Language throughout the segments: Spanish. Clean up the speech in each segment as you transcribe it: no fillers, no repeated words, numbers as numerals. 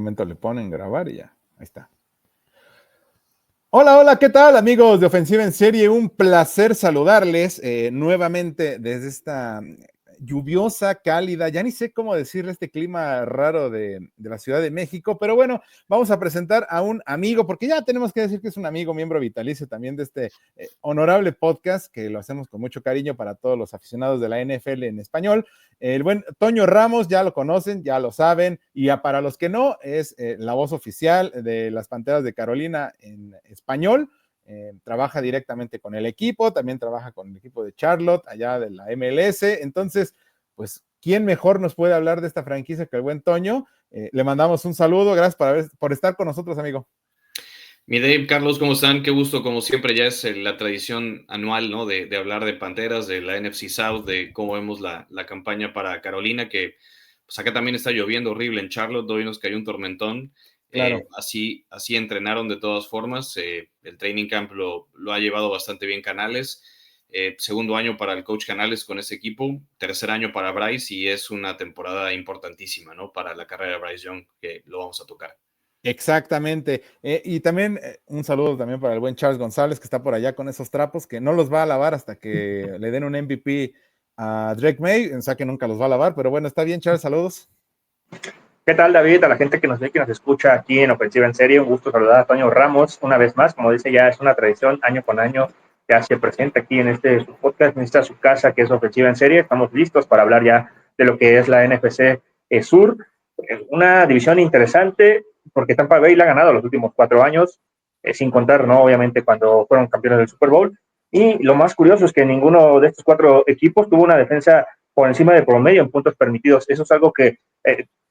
momento le ponen grabar y ya, ahí está. Hola, hola, ¿qué tal amigos de Ofensiva en Serie? Un placer saludarles nuevamente desde esta lluviosa, cálida, ya ni sé cómo decirle este clima raro de la Ciudad de México, pero bueno, vamos a presentar a un amigo, porque ya tenemos que decir que es un amigo, miembro vitalicio también de este honorable podcast, que lo hacemos con mucho cariño para todos los aficionados de la NFL en español. El buen Toño Ramos, ya lo conocen, ya lo saben, y para los que no, es la voz oficial de las Panteras de Carolina en español. Trabaja directamente con el equipo, también trabaja con el equipo de Charlotte, allá de la MLS. Entonces, pues, ¿quién mejor nos puede hablar de esta franquicia que el buen Toño? Le mandamos un saludo, gracias por estar con nosotros, amigo. Mi Dave, Carlos, ¿cómo están? Qué gusto, como siempre, ya es la tradición anual, ¿no? De hablar de Panteras, de la NFC South, de cómo vemos la campaña para Carolina, que pues acá también está lloviendo horrible en Charlotte, hoy nos cayó un tormentón. Claro. Así entrenaron de todas formas. El training camp lo ha llevado bastante bien Canales. Segundo año para el coach Canales con ese equipo, tercer año para Bryce, y es una temporada importantísima, ¿no? Para la carrera de Bryce Young, que lo vamos a tocar. Exactamente. Y también un saludo también para el buen Charles González, que está por allá con esos trapos, que no los va a lavar hasta que le den un MVP a Drake May, o sea que nunca los va a lavar, pero bueno, está bien, Charles, saludos. ¿Qué tal, David? A la gente que nos ve, que nos escucha aquí en Ofensiva en Serie, un gusto saludar a Toño Ramos una vez más. Como dice, ya es una tradición, año con año, ya se presenta aquí en su podcast, en esta su casa, que es Ofensiva en Serie. Estamos listos para hablar ya de lo que es la NFC Sur. Una división interesante, porque Tampa Bay la ha ganado los últimos 4 años, sin contar, ¿no? Obviamente, cuando fueron campeones del Super Bowl. Y lo más curioso es que ninguno de estos 4 equipos tuvo una defensa por encima de promedio en puntos permitidos. Eso es algo que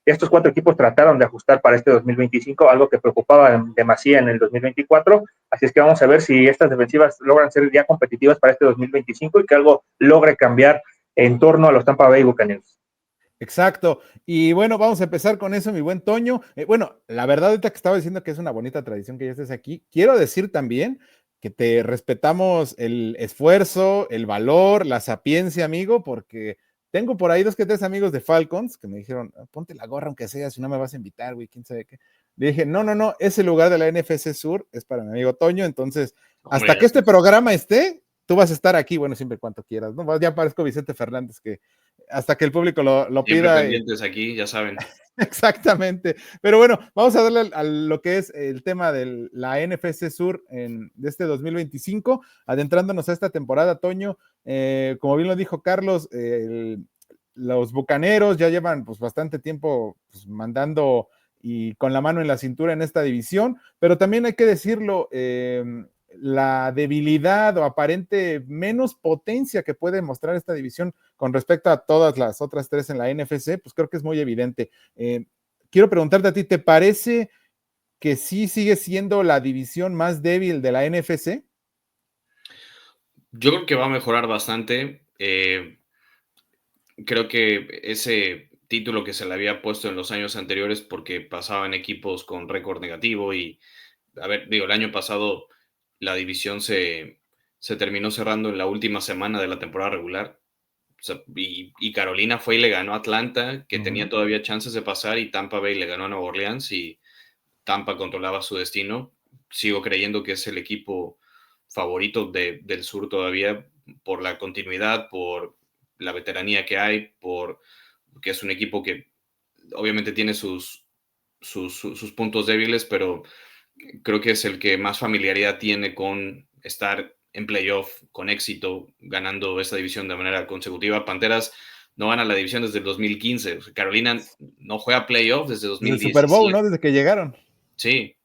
estos 4 equipos trataron de ajustar para este 2025, algo que preocupaba demasiado en el 2024. Así es que vamos a ver si estas defensivas logran ser ya competitivas para este 2025 y que algo logre cambiar en torno a los Tampa Bay Buccaneers. Exacto. Y bueno, vamos a empezar con eso, mi buen Toño. Bueno, la verdad, ahorita que estaba diciendo que es una bonita tradición que ya estés aquí, quiero decir también que te respetamos el esfuerzo, el valor, la sapiencia, amigo, porque tengo por ahí 2 que 3 amigos de Falcons que me dijeron, ponte la gorra aunque sea, si no me vas a invitar, güey, quién sabe qué. Le dije, no, ese lugar de la NFC Sur es para mi amigo Toño, entonces, hasta que este programa esté, tú vas a estar aquí, bueno, siempre cuanto quieras, ¿no? Ya parezco Vicente Fernández, que hasta que el público lo Siempre pida. pendientes aquí, ya saben. Exactamente. Pero bueno, vamos a darle a lo que es el tema de la NFC Sur de este 2025, adentrándonos a esta temporada, Toño. Como bien lo dijo Carlos, los Bucaneros ya llevan pues bastante tiempo pues, mandando y con la mano en la cintura en esta división, pero también hay que decirlo, la debilidad o aparente menos potencia que puede mostrar esta división con respecto a todas las otras 3 en la NFC, pues creo que es muy evidente. Quiero preguntarte a ti, ¿te parece que sí sigue siendo la división más débil de la NFC? Yo creo que va a mejorar bastante. Creo que ese título que se le había puesto en los años anteriores porque pasaban equipos con récord negativo y, a ver, digo, el año pasado la división se terminó cerrando en la última semana de la temporada regular. O sea, y Carolina fue y le ganó a Atlanta, que tenía todavía chances de pasar, y Tampa Bay le ganó a Nueva Orleans y Tampa controlaba su destino. Sigo creyendo que es el equipo favorito del sur todavía por la continuidad, por la veteranía que hay, por que es un equipo que obviamente tiene sus puntos débiles, pero creo que es el que más familiaridad tiene con estar en playoff con éxito, ganando esta división de manera consecutiva. Panteras no gana la división desde el 2015. O sea, Carolina no juega playoff desde Desde el Super Bowl, 2017. ¿no? Desde que llegaron. Sí,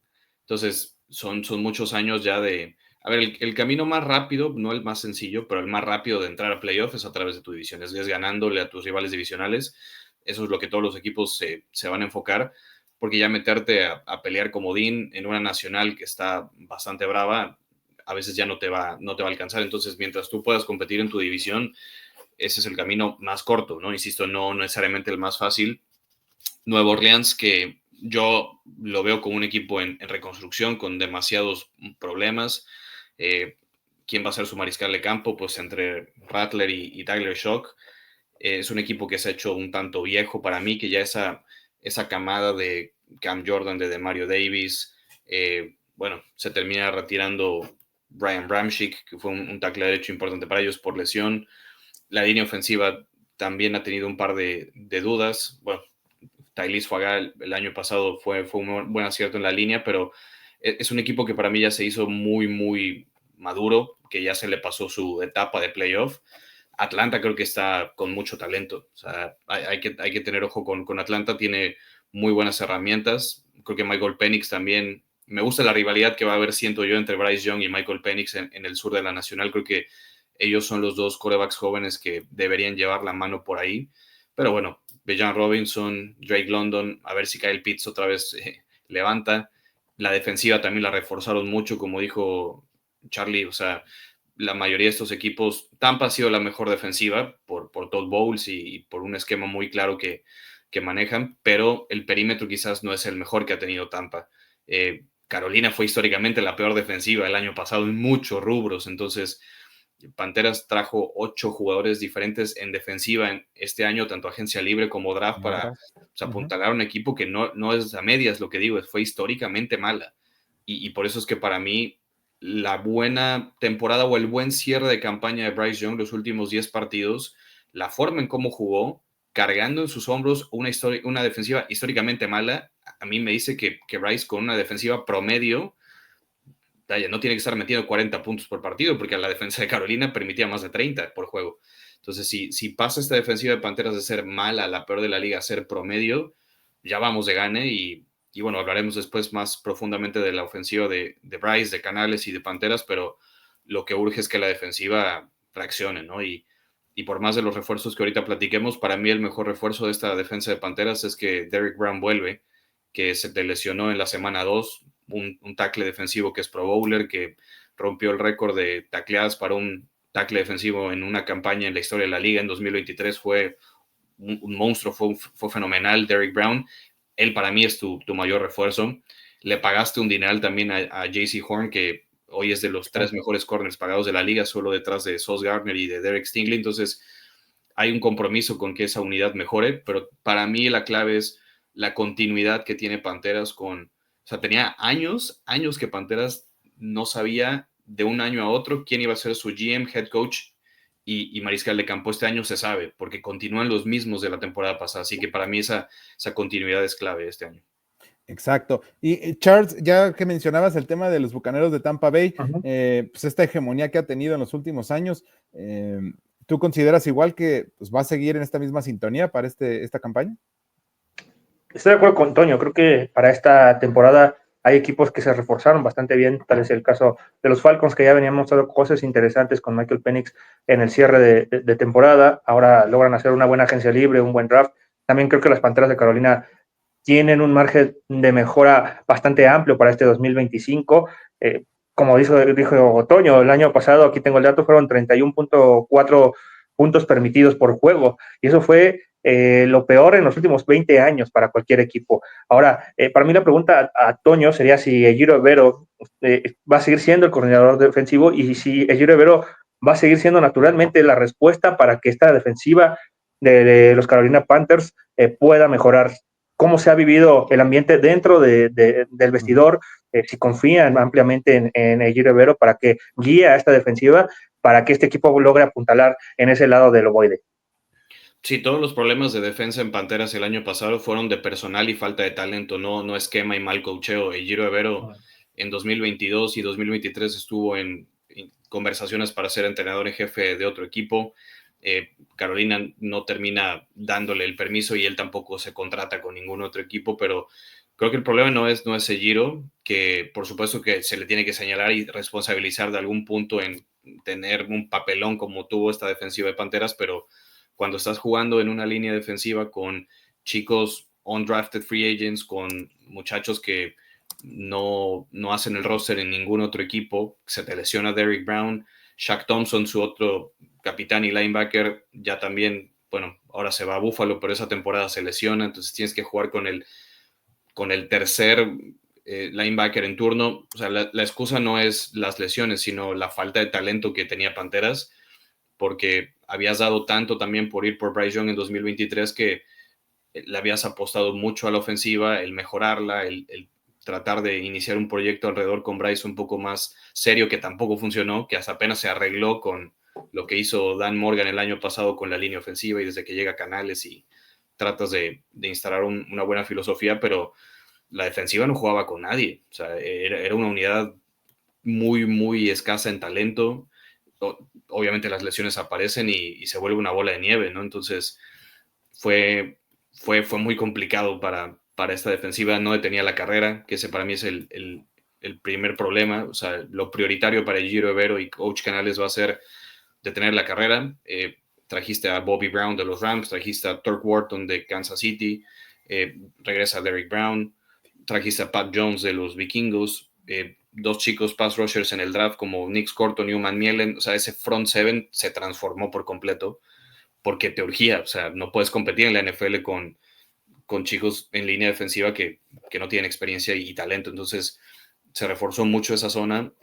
entonces son muchos años ya de... A ver, el camino más rápido, no el más sencillo, pero el más rápido de entrar a playoff es a través de tu división, es ganándole a tus rivales divisionales. Eso es lo que todos los equipos se van a enfocar, porque ya meterte a pelear comodín en una nacional que está bastante brava, a veces ya no te va a alcanzar. Entonces, mientras tú puedas competir en tu división, ese es el camino más corto, ¿no? Insisto, no necesariamente el más fácil. Nueva Orleans, que yo lo veo como un equipo en reconstrucción con demasiados problemas. ¿Quién va a ser su mariscal de campo? Pues entre Rattler y Tyler Shock. Es un equipo que se ha hecho un tanto viejo para mí, que ya esa esa camada de Cam Jordan, de Mario Davis. Bueno, se termina retirando Brian Bramchick, que fue un tackle derecho importante para ellos por lesión. La línea ofensiva también ha tenido un par de dudas. Bueno, Tyrese Fuaga el año pasado fue un buen acierto en la línea, pero es un equipo que para mí ya se hizo muy, muy maduro, que ya se le pasó su etapa de playoff. Atlanta creo que está con mucho talento. O sea, hay que tener ojo con Atlanta, tiene muy buenas herramientas. Creo que Michael Penix también. Me gusta la rivalidad que va a haber, siento yo, entre Bryce Young y Michael Penix en el sur de la Nacional. Creo que ellos son los dos quarterbacks jóvenes que deberían llevar la mano por ahí. Pero bueno, Bijan Robinson, Drake London, a ver si Kyle Pitts otra vez levanta. La defensiva también la reforzaron mucho, como dijo Charlie. O sea, la mayoría de estos equipos, Tampa ha sido la mejor defensiva por Todd Bowles y por un esquema muy claro que manejan, pero el perímetro quizás no es el mejor que ha tenido Tampa. Carolina fue históricamente la peor defensiva el año pasado en muchos rubros, entonces Panteras trajo 8 jugadores diferentes en defensiva en este año, tanto agencia libre como draft, para apuntalar a un equipo que no es a medias, lo que digo, fue históricamente mala. Y por eso es que para mí la buena temporada o el buen cierre de campaña de Bryce Young los últimos 10 partidos, la forma en cómo jugó, cargando en sus hombros una defensiva históricamente mala, a mí me dice que Bryce con una defensiva promedio, no tiene que estar metiendo 40 puntos por partido, porque la defensa de Carolina permitía más de 30 por juego. Entonces, si pasa esta defensiva de Panteras de ser mala, la peor de la liga, a ser promedio, ya vamos de gane y bueno, hablaremos después más profundamente de la ofensiva de Bryce, de Canales y de Panteras, pero lo que urge es que la defensiva reaccione, ¿no? Y por más de los refuerzos que ahorita platiquemos, para mí el mejor refuerzo de esta defensa de Panteras es que Derrick Brown vuelve, que se lesionó en la semana 2, un tackle defensivo que es Pro Bowler, que rompió el récord de tacleadas para un tackle defensivo en una campaña en la historia de la liga en 2023. Fue un monstruo, fue fenomenal Derrick Brown. Él para mí es tu mayor refuerzo. Le pagaste un dineral también a JC Horn, que hoy es de los 3 mejores corners pagados de la liga, solo detrás de Sauce Gardner y de Derek Stingley. Entonces hay un compromiso con que esa unidad mejore, pero para mí la clave es la continuidad que tiene Panteras con, o sea, tenía años que Panteras no sabía de un año a otro quién iba a ser su GM, head coach y mariscal de campo. Este año se sabe, porque continúan los mismos de la temporada pasada, así que para mí esa continuidad es clave este año. Exacto. Y Charles, ya que mencionabas el tema de los Bucaneros de Tampa Bay, pues esta hegemonía que ha tenido en los últimos años, ¿tú consideras igual que pues, va a seguir en esta misma sintonía para esta campaña? Estoy de acuerdo con Toño, creo que para esta temporada hay equipos que se reforzaron bastante bien, tal es el caso de los Falcons, que ya venían mostrando cosas interesantes con Michael Penix en el cierre de temporada, ahora logran hacer una buena agencia libre, un buen draft. También creo que las Panteras de Carolina tienen un margen de mejora bastante amplio para este 2025. Como dijo Toño, el año pasado, aquí tengo el dato, fueron 31.4 puntos permitidos por juego, y eso fue lo peor en los últimos 20 años para cualquier equipo. Ahora, para mí la pregunta a Toño sería si Ejiro Evero va a seguir siendo el coordinador defensivo y si Ejiro Evero va a seguir siendo naturalmente la respuesta para que esta defensiva de los Carolina Panthers pueda mejorar. ¿Cómo se ha vivido el ambiente dentro del vestidor? Si confían ampliamente en Ejiro Evero para que guíe a esta defensiva, para que este equipo logre apuntalar en ese lado del ovoide. Sí, todos los problemas de defensa en Panteras el año pasado fueron de personal y falta de talento, no esquema y mal coacheo. Ejiro Evero en 2022 y 2023 estuvo en conversaciones para ser entrenador en jefe de otro equipo. Carolina no termina dándole el permiso y él tampoco se contrata con ningún otro equipo, pero creo que el problema no es Ejiro, que por supuesto que se le tiene que señalar y responsabilizar de algún punto en tener un papelón como tuvo esta defensiva de Panteras, pero cuando estás jugando en una línea defensiva con chicos undrafted free agents, con muchachos que no hacen el roster en ningún otro equipo, se te lesiona Derrick Brown, Shaq Thompson, su otro capitán y linebacker, ya también, bueno, ahora se va a Buffalo, pero esa temporada se lesiona, entonces tienes que jugar con el tercer linebacker en turno. O sea, la excusa no es las lesiones, sino la falta de talento que tenía Panteras, porque habías dado tanto también por ir por Bryce Young en 2023 que le habías apostado mucho a la ofensiva, el mejorarla, el tratar de iniciar un proyecto alrededor con Bryce un poco más serio, que tampoco funcionó, que hasta apenas se arregló con lo que hizo Dan Morgan el año pasado con la línea ofensiva y desde que llega a Canales y tratas de instalar una buena filosofía, pero la defensiva no jugaba con nadie. O sea, era una unidad muy, muy escasa en talento. Obviamente las lesiones aparecen y se vuelve una bola de nieve, ¿no? Entonces fue muy complicado para esta defensiva. No detenía la carrera, que ese para mí es el primer problema. O sea, lo prioritario para Giro Evero y Coach Canales va a ser detener la carrera. Trajiste a Bobby Brown de los Rams, trajiste a Turk Wharton de Kansas City, regresa Derrick Brown, trajiste a Pat Jones de los Vikingos, dos chicos pass rushers en el draft como Nick Corton y Newman Mielen. O sea, ese front seven se transformó por completo porque te urgía. O sea, no puedes competir en la NFL con chicos en línea defensiva que no tienen experiencia y talento. Entonces se reforzó mucho esa zona.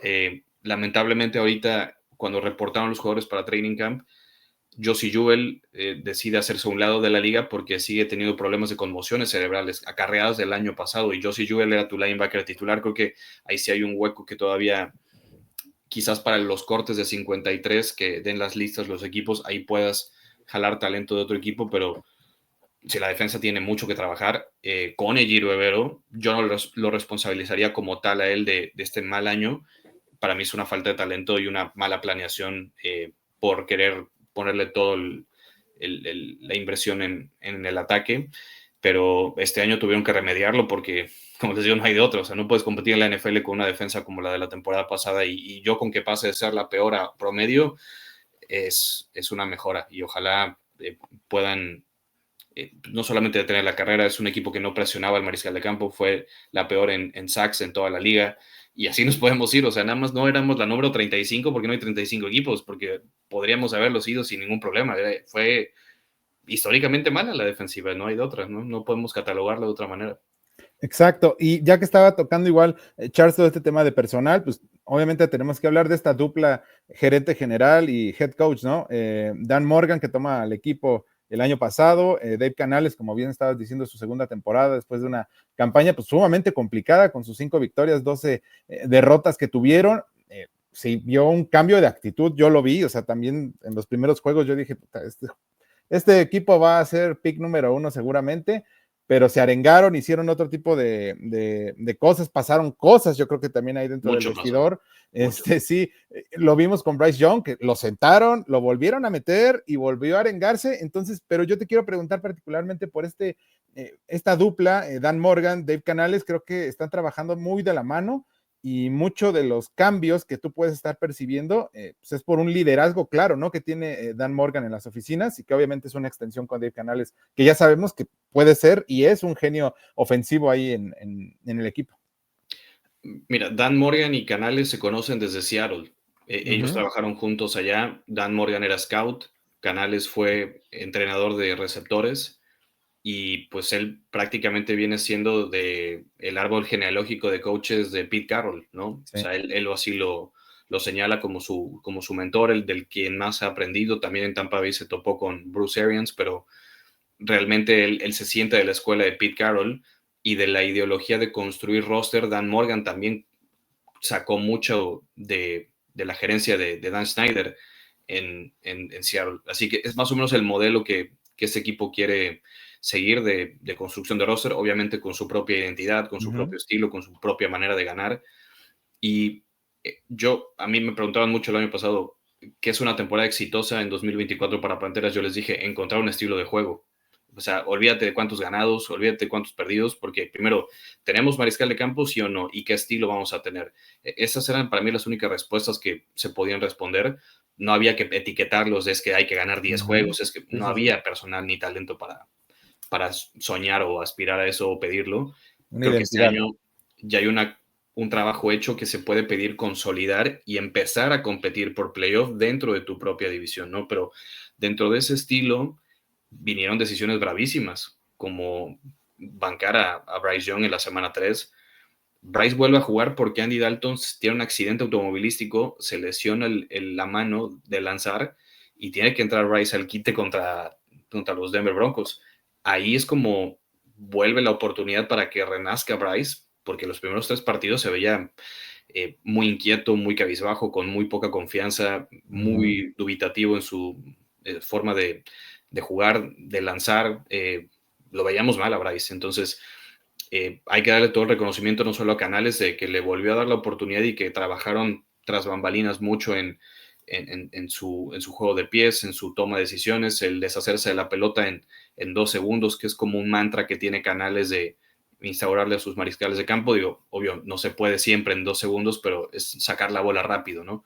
Lamentablemente ahorita, cuando reportaron los jugadores para Training Camp, Josie Jewell decide hacerse a un lado de la liga porque sigue teniendo problemas de conmociones cerebrales acarreadas del año pasado, y Josie Jewell era tu linebacker titular. Creo que ahí sí hay un hueco que todavía, quizás para los cortes de 53 que den las listas los equipos, ahí puedas jalar talento de otro equipo, pero si la defensa tiene mucho que trabajar, con Ejiro Evero, yo no lo responsabilizaría como tal a él de este mal año. Para mí es una falta de talento y una mala planeación por querer ponerle todo la inversión en el ataque, pero este año tuvieron que remediarlo porque, como les digo, no hay de otro. O sea, no puedes competir en la NFL con una defensa como la de la temporada pasada, y yo con que pase de ser la peor a promedio es una mejora, y ojalá puedan no solamente detener la carrera. Es un equipo que no presionaba al mariscal de campo, fue la peor en sacks en toda la liga, y así nos podemos ir. O sea, nada más no éramos la número 35 porque no hay 35 equipos, porque podríamos haberlos ido sin ningún problema. Fue históricamente mala la defensiva, no hay de otra, no podemos catalogarla de otra manera. Exacto, y ya que estaba tocando igual, Charles, todo este tema de personal, pues obviamente tenemos que hablar de esta dupla gerente general y head coach, ¿no? Dan Morgan, que toma al equipo el año pasado, Dave Canales, como bien estabas diciendo, su segunda temporada después de una campaña pues sumamente complicada, con sus 5 victorias, 12 derrotas que tuvieron. Sí, vio un cambio de actitud, yo lo vi. O sea, también en los primeros juegos yo dije, este equipo va a ser pick número 1 seguramente, pero se arengaron, hicieron otro tipo de cosas, pasaron cosas, yo creo que también ahí dentro del vestidor. Sí, lo vimos con Bryce Young, que lo sentaron, lo volvieron a meter y volvió a arengarse. Entonces, pero yo te quiero preguntar particularmente por esta dupla, Dan Morgan, Dave Canales. Creo que están trabajando muy de la mano, y mucho de los cambios que tú puedes estar percibiendo pues es por un liderazgo claro, ¿no? Que tiene Dan Morgan en las oficinas, y que obviamente es una extensión con Dave Canales, que ya sabemos que puede ser y es un genio ofensivo ahí en el equipo. Mira, Dan Morgan y Canales se conocen desde Seattle. Ellos trabajaron juntos allá. Dan Morgan era scout, Canales fue entrenador de receptores, y pues él prácticamente viene siendo el árbol genealógico de coaches de Pete Carroll, ¿no? Sí. O sea, él así lo señala como su mentor, el del quien más ha aprendido. También en Tampa Bay se topó con Bruce Arians, pero realmente él se siente de la escuela de Pete Carroll y de la ideología de construir roster. Dan Morgan también sacó mucho de la gerencia de Dan Snyder en Seattle. Así que es más o menos el modelo que este equipo quiere seguir de construcción de roster, obviamente con su propia identidad, con su propio estilo, con su propia manera de ganar. Y a mí me preguntaban mucho el año pasado qué es una temporada exitosa en 2024 para Panteras. Yo les dije, encontrar un estilo de juego. O sea, olvídate de cuántos ganados, olvídate de cuántos perdidos, porque primero, ¿tenemos mariscal de campo, sí o no? ¿Y qué estilo vamos a tener? Esas eran para mí las únicas respuestas que se podían responder. No había que etiquetarlos, es que hay que ganar 10 juegos, es que no había personal ni talento para soñar o aspirar a eso o pedirlo. Creo que este año ya hay un trabajo hecho que se puede pedir consolidar y empezar a competir por playoff dentro de tu propia división, ¿no? Pero dentro de ese estilo vinieron decisiones bravísimas, como bancar a Bryce Young en la semana 3. Bryce vuelve a jugar porque Andy Dalton tiene un accidente automovilístico, se lesiona la mano de lanzar y tiene que entrar Bryce al quite contra los Denver Broncos. ahí es como vuelve la oportunidad para que renazca Bryce, porque los primeros 3 partidos se veía muy inquieto, muy cabizbajo, con muy poca confianza, muy dubitativo en su forma de jugar, de lanzar. Lo veíamos mal a Bryce. Entonces, hay que darle todo el reconocimiento no solo a Canales, de que le volvió a dar la oportunidad y que trabajaron tras bambalinas mucho en su juego de pies, en su toma de decisiones, el deshacerse de la pelota en 2 segundos, que es como un mantra que tiene Canales de instaurarle a sus mariscales de campo. Digo, obvio, no se puede siempre en 2 segundos, pero es sacar la bola rápido, ¿no?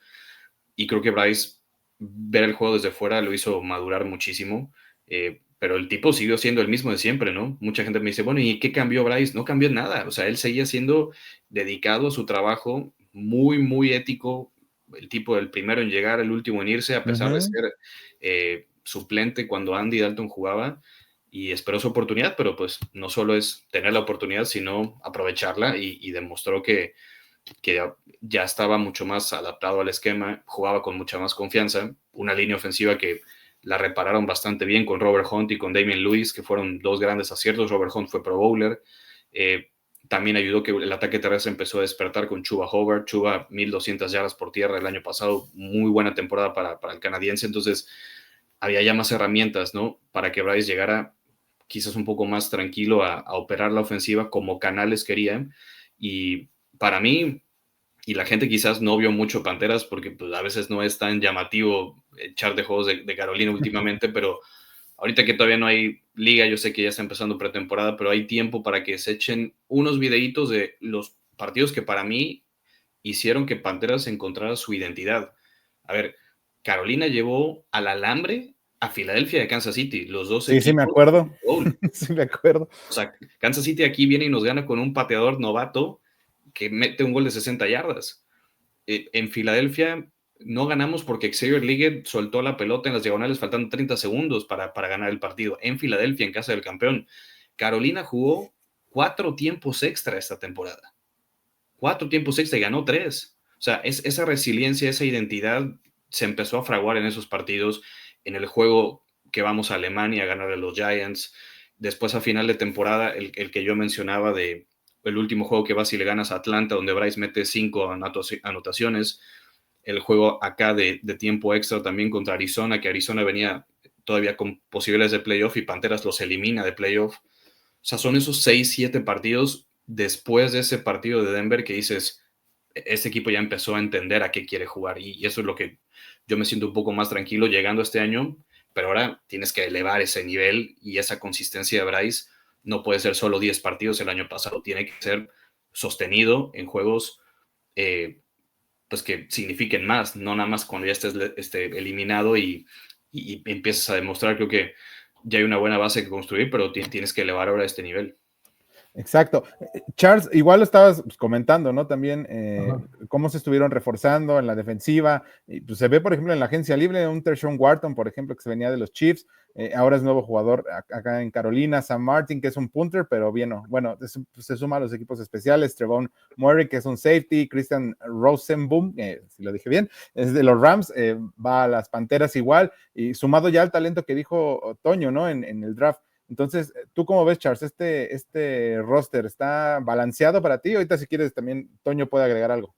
Y creo que Bryce, ver el juego desde fuera lo hizo madurar muchísimo, pero el tipo siguió siendo el mismo de siempre, ¿no? Mucha gente me dice, bueno, ¿y qué cambió Bryce? No cambió nada, o sea, él seguía siendo dedicado a su trabajo, muy, muy ético, el tipo el primero en llegar, el último en irse, a pesar de ser suplente cuando Andy Dalton jugaba, y esperó su oportunidad, pero pues no solo es tener la oportunidad, sino aprovecharla, y demostró que ya estaba mucho más adaptado al esquema, jugaba con mucha más confianza, una línea ofensiva que la repararon bastante bien con Robert Hunt y con Damian Lewis, que fueron 2 grandes aciertos. Robert Hunt fue Pro Bowler. También ayudó que el ataque terrestre empezó a despertar con Chuba Hubbard. Chuba, 1,200 yardas por tierra el año pasado, muy buena temporada para el canadiense. Entonces, había ya más herramientas, ¿no? Para que Bryce llegara quizás un poco más tranquilo a operar la ofensiva como Canales querían. Y para mí, y la gente quizás no vio mucho Panteras porque pues, a veces no es tan llamativo echar de juegos de Carolina últimamente, pero ahorita que todavía no hay liga, yo sé que ya está empezando pretemporada, pero hay tiempo para que se echen unos videitos de los partidos que para mí hicieron que Panteras encontrara su identidad. A ver, Carolina llevó al alambre a Filadelfia de Kansas City, los dos Sí, equipos. sí me acuerdo. Sí me acuerdo. O sea, Kansas City aquí viene y nos gana con un pateador novato que mete un gol de 60 yardas. En Filadelfia no ganamos porque Xavier Liggett soltó la pelota en las diagonales faltando 30 segundos para ganar el partido. En Filadelfia, en casa del campeón. Carolina jugó 4 tiempos extra esta temporada. 4 tiempos extra y ganó 3. O sea, esa resiliencia, esa identidad se empezó a fraguar en esos partidos. En el juego que vamos a Alemania a ganar a los Giants. Después, a final de temporada, el que yo mencionaba de el último juego que vas y le ganas a Atlanta, donde Bryce mete 5 anotaciones. El juego acá de tiempo extra también contra Arizona, que Arizona venía todavía con posibilidades de playoff y Panteras los elimina de playoff. O sea, son esos 6, 7 partidos después de ese partido de Denver que dices, este equipo ya empezó a entender a qué quiere jugar, y eso es lo que yo me siento un poco más tranquilo llegando este año, pero ahora tienes que elevar ese nivel y esa consistencia de Bryce. No puede ser solo 10 partidos el año pasado, tiene que ser sostenido en juegos pues que signifiquen más, no nada más cuando ya estés eliminado y empiezas a demostrar. Creo que ya hay una buena base que construir, pero tienes que elevar ahora este nivel. Exacto. Charles, igual lo estabas comentando, ¿no? También cómo se estuvieron reforzando en la defensiva. Y, pues, se ve, por ejemplo, en la agencia libre, un Tershawn Wharton, por ejemplo, que se venía de los Chiefs, ahora es nuevo jugador acá en Carolina. Sam Martin, que es un punter, pero bien, bueno, se suma a los equipos especiales. Trevon Murray, que es un safety. Christian Rosenboom, si lo dije bien, es de los Rams, va a las Panteras igual, y sumado ya al talento que dijo Toño, ¿no? En el draft. Entonces, ¿tú cómo ves, Charles? ¿Este roster está balanceado para ti? Ahorita, si quieres, también Toño puede agregar algo.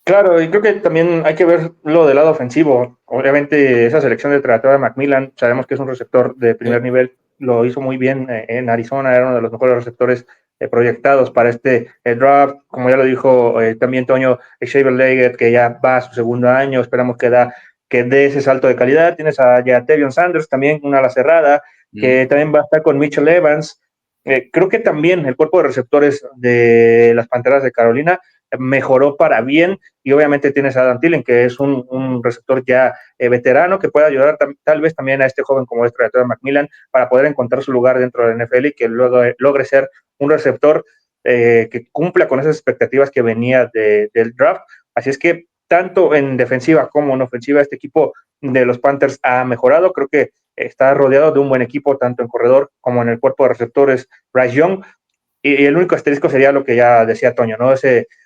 Claro, y creo que también hay que ver lo del lado ofensivo. Obviamente, esa selección de Travis McMillan, sabemos que es un receptor de primer nivel, lo hizo muy bien en Arizona, era uno de los mejores receptores proyectados para este draft. Como ya lo dijo también Toño, Xavier Leggett, que ya va a su segundo año, esperamos que dé ese salto de calidad. Tienes a Tevion Sanders, también una ala cerrada, que también va a estar con Mitchell Evans. Creo que también el cuerpo de receptores de las Panteras de Carolina mejoró para bien, y obviamente tienes a Adam Thielen, que es un receptor ya veterano, que puede ayudar tal vez también a este joven como es Travis McMillan para poder encontrar su lugar dentro de la NFL y que luego logre ser un receptor que cumpla con esas expectativas que venía del draft. Así es que tanto en defensiva como en ofensiva este equipo de los Panthers ha mejorado. Creo que está rodeado de un buen equipo tanto en corredor como en el cuerpo de receptores. Bryce Young, y el único asterisco sería lo que ya decía Toño, ¿no?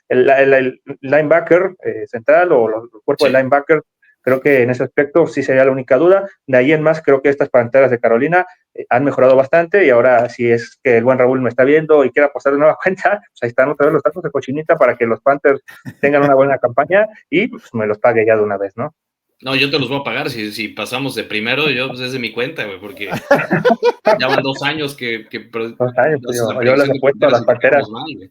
El linebacker central o el cuerpo de linebacker Creo que en ese aspecto sí sería la única duda. De ahí en más, creo que estas Panteras de Carolina han mejorado bastante y ahora si es que el buen Raúl me está viendo y quiere apostar de nueva cuenta, pues ahí están otra vez los tacos de cochinita para que los Panthers tengan una buena campaña y pues, me los pague ya de una vez, ¿no? No, yo te los voy a pagar si pasamos de primero, yo pues es de mi cuenta, güey, porque ya van 2 años que 2 años, haces la yo les predicción de apuesto a Panteras las y te Panteras. quedamos mal, güey.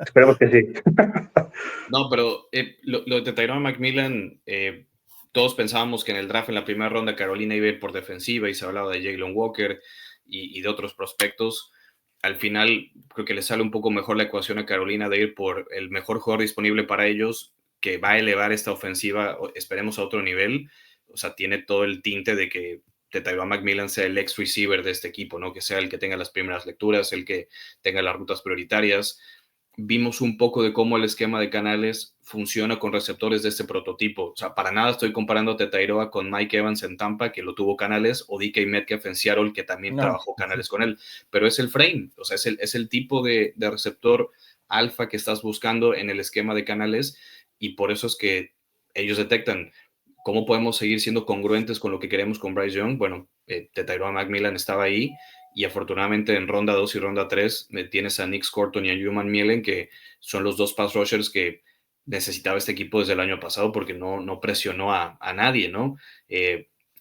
Esperemos que sí. No, pero lo de Tyrone McMillan, todos pensábamos que en el draft en la primera ronda Carolina iba a ir por defensiva y se hablaba de Jalen Walker y de otros prospectos. Al final creo que le sale un poco mejor la ecuación a Carolina de ir por el mejor jugador disponible para ellos, que va a elevar esta ofensiva, esperemos a otro nivel. O sea, tiene todo el tinte de que Tyrone McMillan sea el ex receiver de este equipo, ¿no? Que sea el que tenga las primeras lecturas, el que tenga las rutas prioritarias. Vimos un poco de cómo el esquema de Canales funciona con receptores de este prototipo. O sea, para nada estoy comparando a Tetairoa con Mike Evans en Tampa, que lo tuvo Canales, o DK Metcalf en Seattle, que también trabajó Canales con él. Pero es el frame, o sea, es el tipo de receptor alfa que estás buscando en el esquema de Canales, y por eso es que ellos detectan cómo podemos seguir siendo congruentes con lo que queremos con Bryce Young. Bueno, Tetairoa McMillan estaba ahí, y afortunadamente en ronda 2 y ronda 3 tienes a Nick Scotton y a Human Mielen, que son los dos pass rushers que necesitaba este equipo desde el año pasado porque no presionó a nadie, ¿no?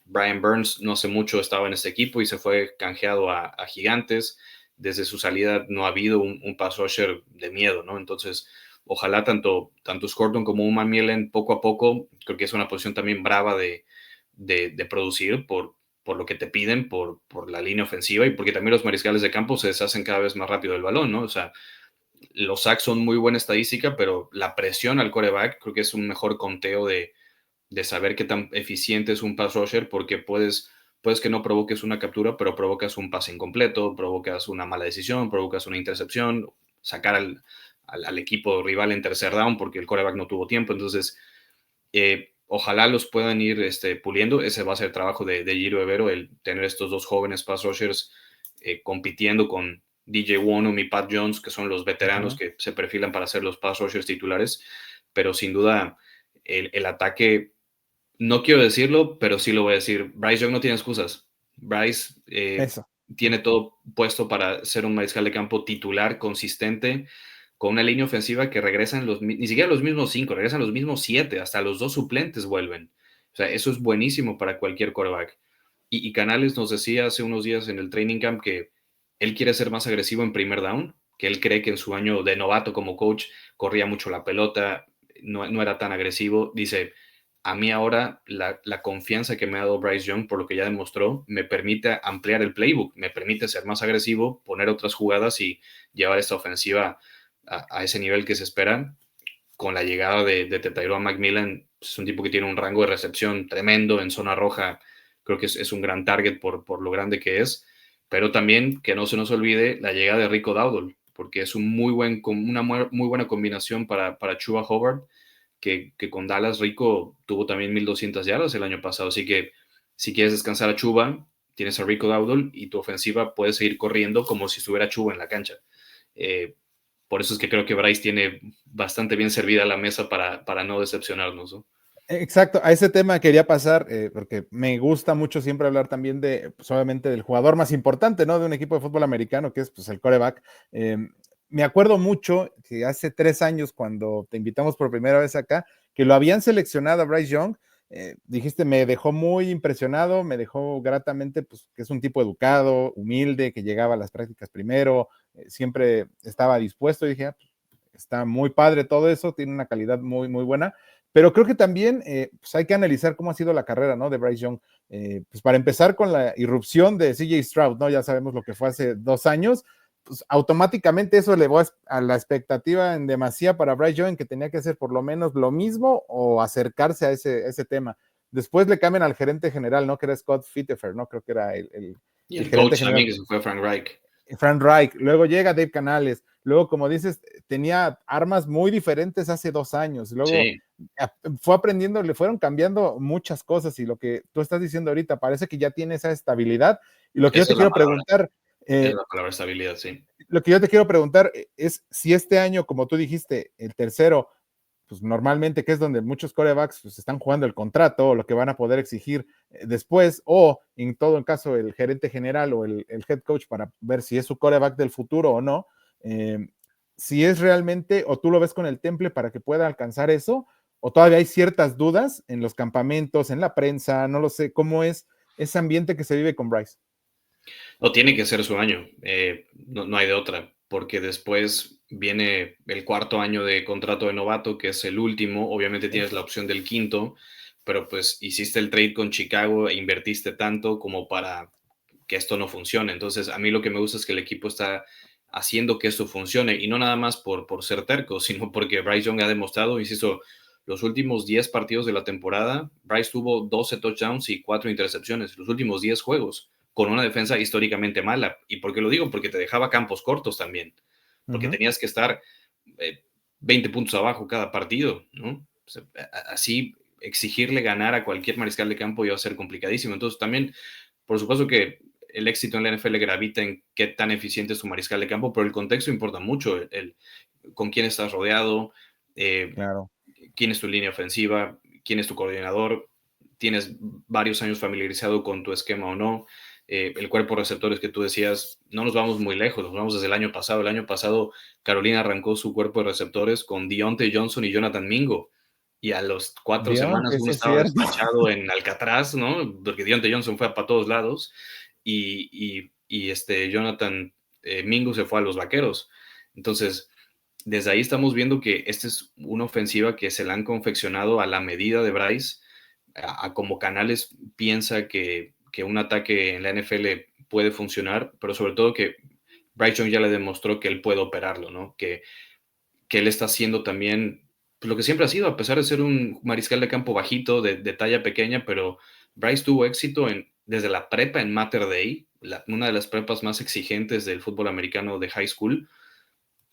Brian Burns no hace mucho estaba en este equipo y se fue canjeado a Gigantes. Desde su salida no ha habido un pass rusher de miedo, ¿no? Entonces, ojalá tanto Scotton como Human Mielen poco a poco, creo que es una posición también brava de producir por lo que te piden, por la línea ofensiva y porque también los mariscales de campo se deshacen cada vez más rápido del balón, ¿no? O sea, los sacks son muy buena estadística, pero la presión al quarterback creo que es un mejor conteo de saber qué tan eficiente es un pass rusher, porque puedes que no provoques una captura, pero provocas un pase incompleto, provocas una mala decisión, provocas una intercepción, sacar al equipo rival en tercer down porque el quarterback no tuvo tiempo. Entonces, ojalá los puedan ir puliendo. Ese va a ser el trabajo de Giro Evero, el tener estos dos jóvenes pass rushers compitiendo con DJ Wonnum y Pat Jones, que son los veteranos que se perfilan para ser los pass rushers titulares. Pero sin duda, el ataque, no quiero decirlo, pero sí lo voy a decir. Bryce Young no tiene excusas. Bryce tiene todo puesto para ser un mariscal de campo titular, consistente, con una línea ofensiva que regresan ni siquiera los mismos 5, regresan los mismos 7, hasta los 2 suplentes vuelven. O sea, eso es buenísimo para cualquier quarterback. Y Canales nos decía hace unos días en el training camp que él quiere ser más agresivo en primer down, que él cree que en su año de novato como coach corría mucho la pelota, no era tan agresivo. Dice, a mí ahora la confianza que me ha dado Bryce Young, por lo que ya demostró, me permite ampliar el playbook, me permite ser más agresivo, poner otras jugadas y llevar esta ofensiva a ese nivel que se espera. Con la llegada de Tetairoa McMillan, es un tipo que tiene un rango de recepción tremendo en zona roja. Creo que es un gran target por lo grande que es, pero también que no se nos olvide la llegada de Rico Dowdle, porque es una muy buena combinación para Chuba Hubbard, que con Dallas Rico tuvo también 1,200 yardas el año pasado. Así que si quieres descansar a Chuba, tienes a Rico Dowdle y tu ofensiva puede seguir corriendo como si estuviera Chuba en la cancha. Por eso es que creo que Bryce tiene bastante bien servida la mesa para no decepcionarnos, ¿no? Exacto, a ese tema quería pasar, porque me gusta mucho siempre hablar también pues, obviamente del jugador más importante, ¿no? De un equipo de fútbol americano, que es pues, el quarterback. Me acuerdo mucho que hace 3 años, cuando te invitamos por primera vez acá, que lo habían seleccionado a Bryce Young, dijiste, me dejó muy impresionado, me dejó gratamente, pues, que es un tipo educado, humilde, que llegaba a las prácticas primero, siempre estaba dispuesto, y dije, está muy padre todo eso, tiene una calidad muy, muy buena. Pero creo que también pues hay que analizar cómo ha sido la carrera, ¿no? De Bryce Young. Pues para empezar con la irrupción de CJ Stroud, ¿no? Ya sabemos lo que fue hace 2 años, pues automáticamente eso elevó a la expectativa en demasía para Bryce Young, que tenía que hacer por lo menos lo mismo o acercarse a ese tema. Después le cambian al gerente general, ¿no? Que era Scott Fittefer, ¿no? Creo que era el gerente coach general. También, que se fue Frank Reich. Frank Reich, luego llega Dave Canales, luego, como dices, tenía armas muy diferentes hace 2 años, luego fue aprendiendo, le fueron cambiando muchas cosas, y lo que tú estás diciendo ahorita, parece que ya tiene esa estabilidad, y lo que yo te quiero preguntar, es la palabra estabilidad, sí. Lo que yo te quiero preguntar es si este año, como tú dijiste, el tercero, pues normalmente, que es donde muchos quarterbacks pues, están jugando el contrato o lo que van a poder exigir después, o en todo caso el gerente general o el head coach para ver si es su quarterback del futuro o no, si es realmente, o tú lo ves con el temple para que pueda alcanzar eso, o todavía hay ciertas dudas en los campamentos, en la prensa, no lo sé, cómo es ese ambiente que se vive con Bryce. No, tiene que ser su año, no hay de otra, porque después viene el cuarto año de contrato de novato, que es el último, obviamente tienes la opción del quinto, pero pues hiciste el trade con Chicago e invertiste tanto como para que esto no funcione. Entonces, a mí lo que me gusta es que el equipo está haciendo que esto funcione, y no nada más por ser terco, sino porque Bryce Young ha demostrado, insisto, los últimos 10 partidos de la temporada, Bryce tuvo 12 touchdowns y 4 intercepciones, los últimos 10 juegos, con una defensa históricamente mala. ¿Y por qué lo digo? Porque te dejaba campos cortos también, porque tenías que estar 20 puntos abajo cada partido, ¿no? O sea, así exigirle ganar a cualquier mariscal de campo iba a ser complicadísimo. Entonces también, por supuesto que el éxito en la NFL gravita en qué tan eficiente es tu mariscal de campo, pero el contexto importa mucho, con quién estás rodeado, Claro. quién es tu línea ofensiva, quién es tu coordinador, tienes varios años familiarizado con tu esquema o no, el cuerpo de receptores que tú decías, no nos vamos muy lejos, nos vamos desde el año pasado. El año pasado Carolina arrancó su cuerpo de receptores con Diontae Johnson y Jonathan Mingo, y a los 4 semanas Dionte, sí uno es estaba cierto. despachado en Alcatraz, ¿no? Porque Diontae Johnson fue para todos lados, Jonathan Mingo se fue a los Vaqueros. Entonces, desde ahí estamos viendo que esta es una ofensiva que se la han confeccionado a la medida de Bryce, a como Canales piensa que un ataque en la NFL puede funcionar, pero sobre todo que Bryce Young ya le demostró que él puede operarlo, ¿no? Que él está haciendo también pues, lo que siempre ha sido, a pesar de ser un mariscal de campo bajito, de talla pequeña, pero Bryce tuvo éxito desde la prepa en Mater Dei, una de las prepas más exigentes del fútbol americano de high school,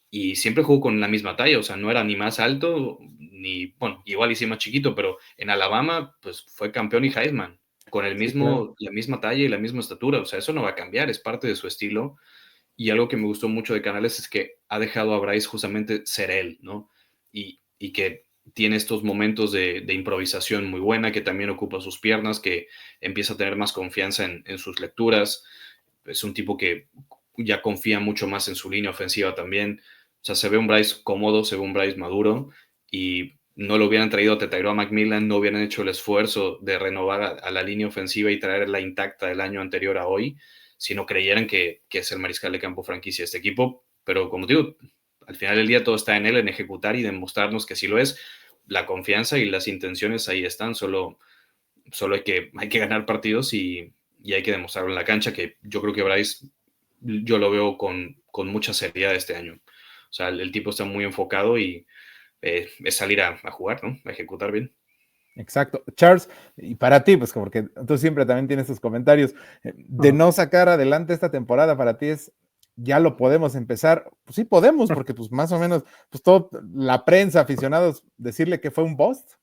y siempre jugó con la misma talla, o sea, no era ni más alto, ni, bueno, igual y sí más chiquito, pero en Alabama, pues fue campeón y Heisman, con Sí, claro. la misma talla y la misma estatura, o sea, eso no va a cambiar, es parte de su estilo, y algo que me gustó mucho de Canales es que ha dejado a Bryce justamente ser él, ¿no? Y que tiene estos momentos de improvisación muy buena, que también ocupa sus piernas, que empieza a tener más confianza en sus lecturas, es un tipo que ya confía mucho más en su línea ofensiva también. O sea, se ve un Bryce cómodo, se ve un Bryce maduro, y no lo hubieran traído a Tyrod McMillan, no hubieran hecho el esfuerzo de renovar a la línea ofensiva y traerla intacta del año anterior a hoy, si no creyeran que es el mariscal de campo franquicia de este equipo. Pero como digo, al final del día todo está en él, en ejecutar y demostrarnos que sí lo es. La confianza y las intenciones ahí están, solo hay que ganar partidos y hay que demostrarlo en la cancha, que yo creo que Bryce, yo lo veo con mucha seriedad este año. O sea, el tipo está muy enfocado y es salir a jugar, ¿no? A ejecutar bien. Exacto. Charles, y para ti, pues porque tú siempre también tienes tus comentarios, de no sacar adelante esta temporada, para ti es, ya lo podemos empezar. Pues sí podemos, porque pues más o menos, pues toda la prensa, aficionados, decirle que fue un bust.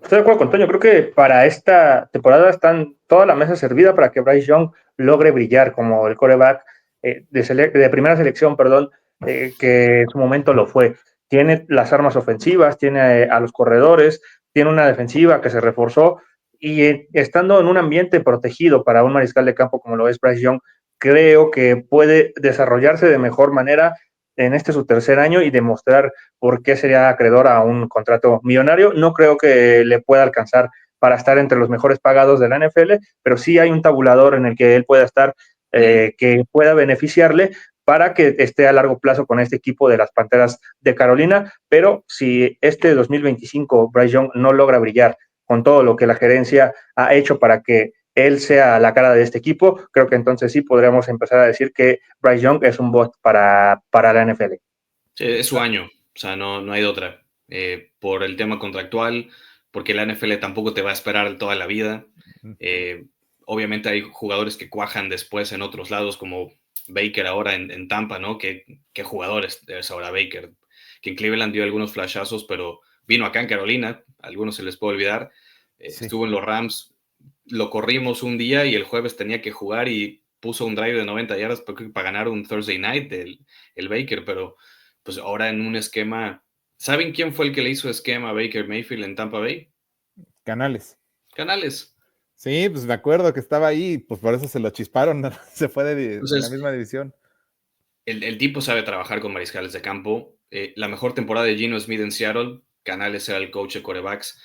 Estoy de acuerdo con Toño, creo que para esta temporada están toda la mesa servida para que Bryce Young logre brillar como el quarterback de primera selección, perdón, que en su momento lo fue. Tiene las armas ofensivas, tiene a los corredores, tiene una defensiva que se reforzó, y estando en un ambiente protegido para un mariscal de campo como lo es Bryce Young, creo que puede desarrollarse de mejor manera en este su tercer año y demostrar por qué sería acreedor a un contrato millonario. No creo que le pueda alcanzar para estar entre los mejores pagados de la NFL, pero sí hay un tabulador en el que él pueda estar, que pueda beneficiarle para que esté a largo plazo con este equipo de las Panteras de Carolina. Pero si este 2025 Bryce Young no logra brillar con todo lo que la gerencia ha hecho para que él sea la cara de este equipo, creo que entonces sí podríamos empezar a decir que Bryce Young es un bot para la NFL. Sí, es su año, o sea, no hay de otra. Por el tema contractual, porque la NFL tampoco te va a esperar toda la vida. Obviamente hay jugadores que cuajan después en otros lados, como Baker ahora en Tampa, ¿no? ¿Qué jugadores es ahora Baker? Que en Cleveland dio algunos flashazos, pero vino acá en Carolina, a algunos se les puede olvidar. Sí. Estuvo en los Rams, lo corrimos un día y el jueves tenía que jugar y puso un drive de 90 yardas para ganar un Thursday night el Baker, pero pues ahora en un esquema ¿Saben quién fue el que le hizo esquema a Baker Mayfield en Tampa Bay? Canales. Canales. Sí, pues me acuerdo que estaba ahí, pues por eso se lo chisparon, ¿no? Se fue en la Entonces, misma división. el tipo sabe trabajar con mariscales de campo. La mejor temporada de Geno Smith en Seattle, Canales era el coach de quarterbacks.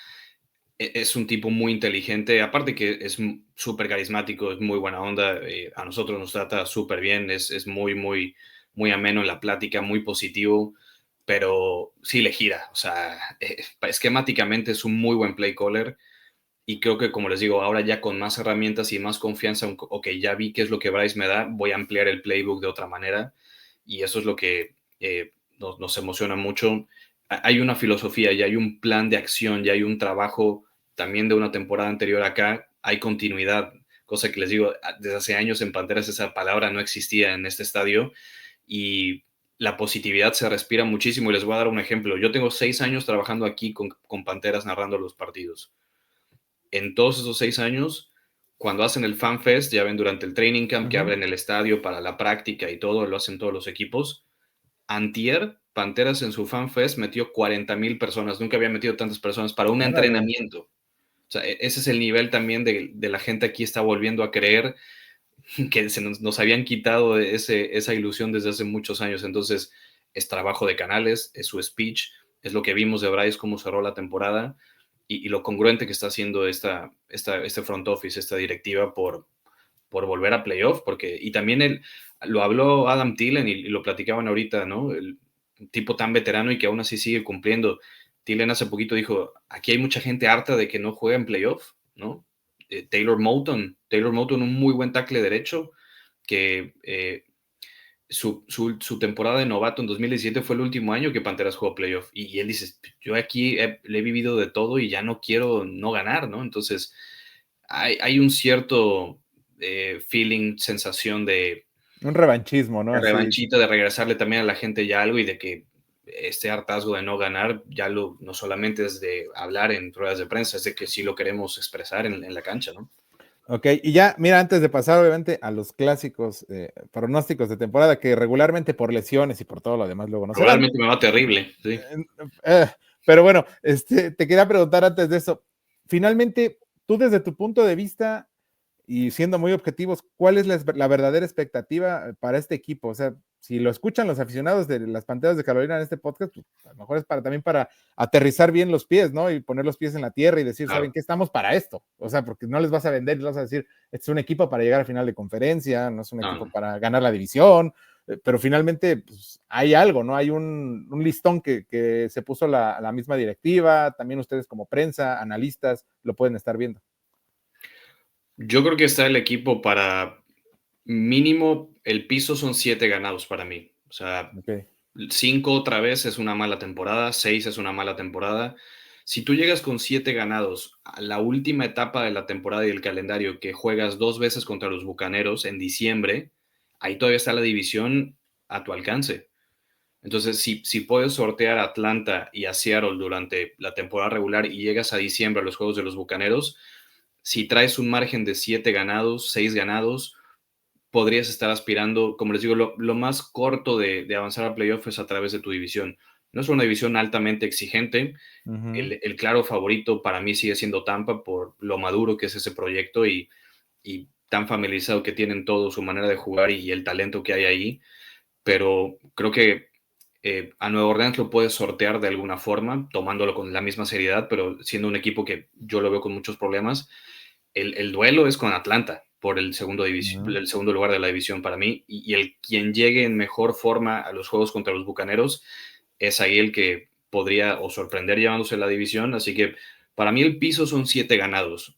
Es un tipo muy inteligente, aparte que es súper carismático, es muy buena onda, a nosotros nos trata súper bien, es muy, muy, muy ameno en la plática, muy positivo, pero sí le gira, o sea, esquemáticamente es un muy buen play caller y creo que, como les digo, ahora ya con más herramientas y más confianza, ok, ya vi qué es lo que Bryce me da, voy a ampliar el playbook de otra manera y eso es lo que nos emociona mucho. Hay una filosofía, ya hay un plan de acción, ya hay un trabajo también de una temporada anterior acá, hay continuidad, cosa que les digo, desde hace años en Panteras esa palabra no existía en este estadio y la positividad se respira muchísimo y les voy a dar un ejemplo. Yo tengo 6 años trabajando aquí con Panteras narrando los partidos. En todos esos 6 años, cuando hacen el Fan Fest, ya ven durante el training camp que abren el estadio para la práctica y todo, lo hacen todos los equipos. Antier, Panteras en su Fan Fest metió 40,000 personas. Nunca había metido tantas personas para un Órale. entrenamiento. O sea, ese es el nivel también de la gente aquí está volviendo a creer que nos habían quitado esa ilusión desde hace muchos años. Entonces, es trabajo de Canales, es su speech, es lo que vimos de Bryce, cómo cerró la temporada y lo congruente que está haciendo este front office, esta directiva por volver a playoff, porque, y también lo habló Adam Thielen y lo platicaban ahorita, ¿no? El tipo tan veterano y que aún así sigue cumpliendo. Thielen hace poquito dijo, aquí hay mucha gente harta de que no juega en playoff, ¿no? Taylor Moton, un muy buen tackle derecho, que su temporada de novato en 2017 fue el último año que Panteras jugó playoff. Y él dice, yo aquí le he vivido de todo y ya no quiero no ganar, ¿no? Entonces, hay un cierto feeling, sensación Un revanchismo, ¿no? de Así. revanchita, de regresarle también a la gente ya algo y de que este hartazgo de no ganar ya no solamente es de hablar en ruedas de prensa, es de que sí lo queremos expresar en la cancha, ¿no? Ok, y ya, mira, antes de pasar obviamente a los clásicos pronósticos de temporada, que regularmente por lesiones y por todo lo demás luego no se dan. Probablemente me va terrible, sí. Eh, pero bueno, te quería preguntar antes de eso, finalmente, tú desde tu punto de vista y siendo muy objetivos, ¿cuál es la verdadera expectativa para este equipo? O sea, si lo escuchan los aficionados de las Panteras de Carolina en este podcast, pues, a lo mejor es también para aterrizar bien los pies, ¿no? Y poner los pies en la tierra y decir, ¿saben Claro. qué? Estamos para esto. O sea, porque no les vas a vender, les vas a decir, este es un equipo para llegar a final de conferencia, no es un equipo No. para ganar la división, pero finalmente pues, hay algo, ¿no? Hay un listón que se puso la misma directiva, también ustedes como prensa, analistas, lo pueden estar viendo. Yo creo que está el equipo para mínimo, el piso son 7 ganados para mí. O sea, Okay. 5 otra vez es una mala temporada, 6 es una mala temporada. Si tú llegas con 7 ganados a la última etapa de la temporada y el calendario, que juegas 2 veces contra los Bucaneros en diciembre, ahí todavía está la división a tu alcance. Entonces, si puedes sortear a Atlanta y a Seattle durante la temporada regular y llegas a diciembre a los juegos de los Bucaneros, si traes un margen de 7 ganados, 6 ganados, podrías estar aspirando, como les digo, lo más corto de avanzar a playoff es a través de tu división. No es una división altamente exigente. El claro favorito para mí sigue siendo Tampa por lo maduro que es ese proyecto y tan familiarizado que tienen todos, su manera de jugar y el talento que hay ahí. Pero creo que a Nueva Orleans lo puedes sortear de alguna forma, tomándolo con la misma seriedad, pero siendo un equipo que yo lo veo con muchos problemas. El duelo es con Atlanta por el segundo lugar de la división para mí, y el quien llegue en mejor forma a los juegos contra los Bucaneros es ahí el que podría o sorprender llevándose la división, así que para mí el piso son 7 ganados.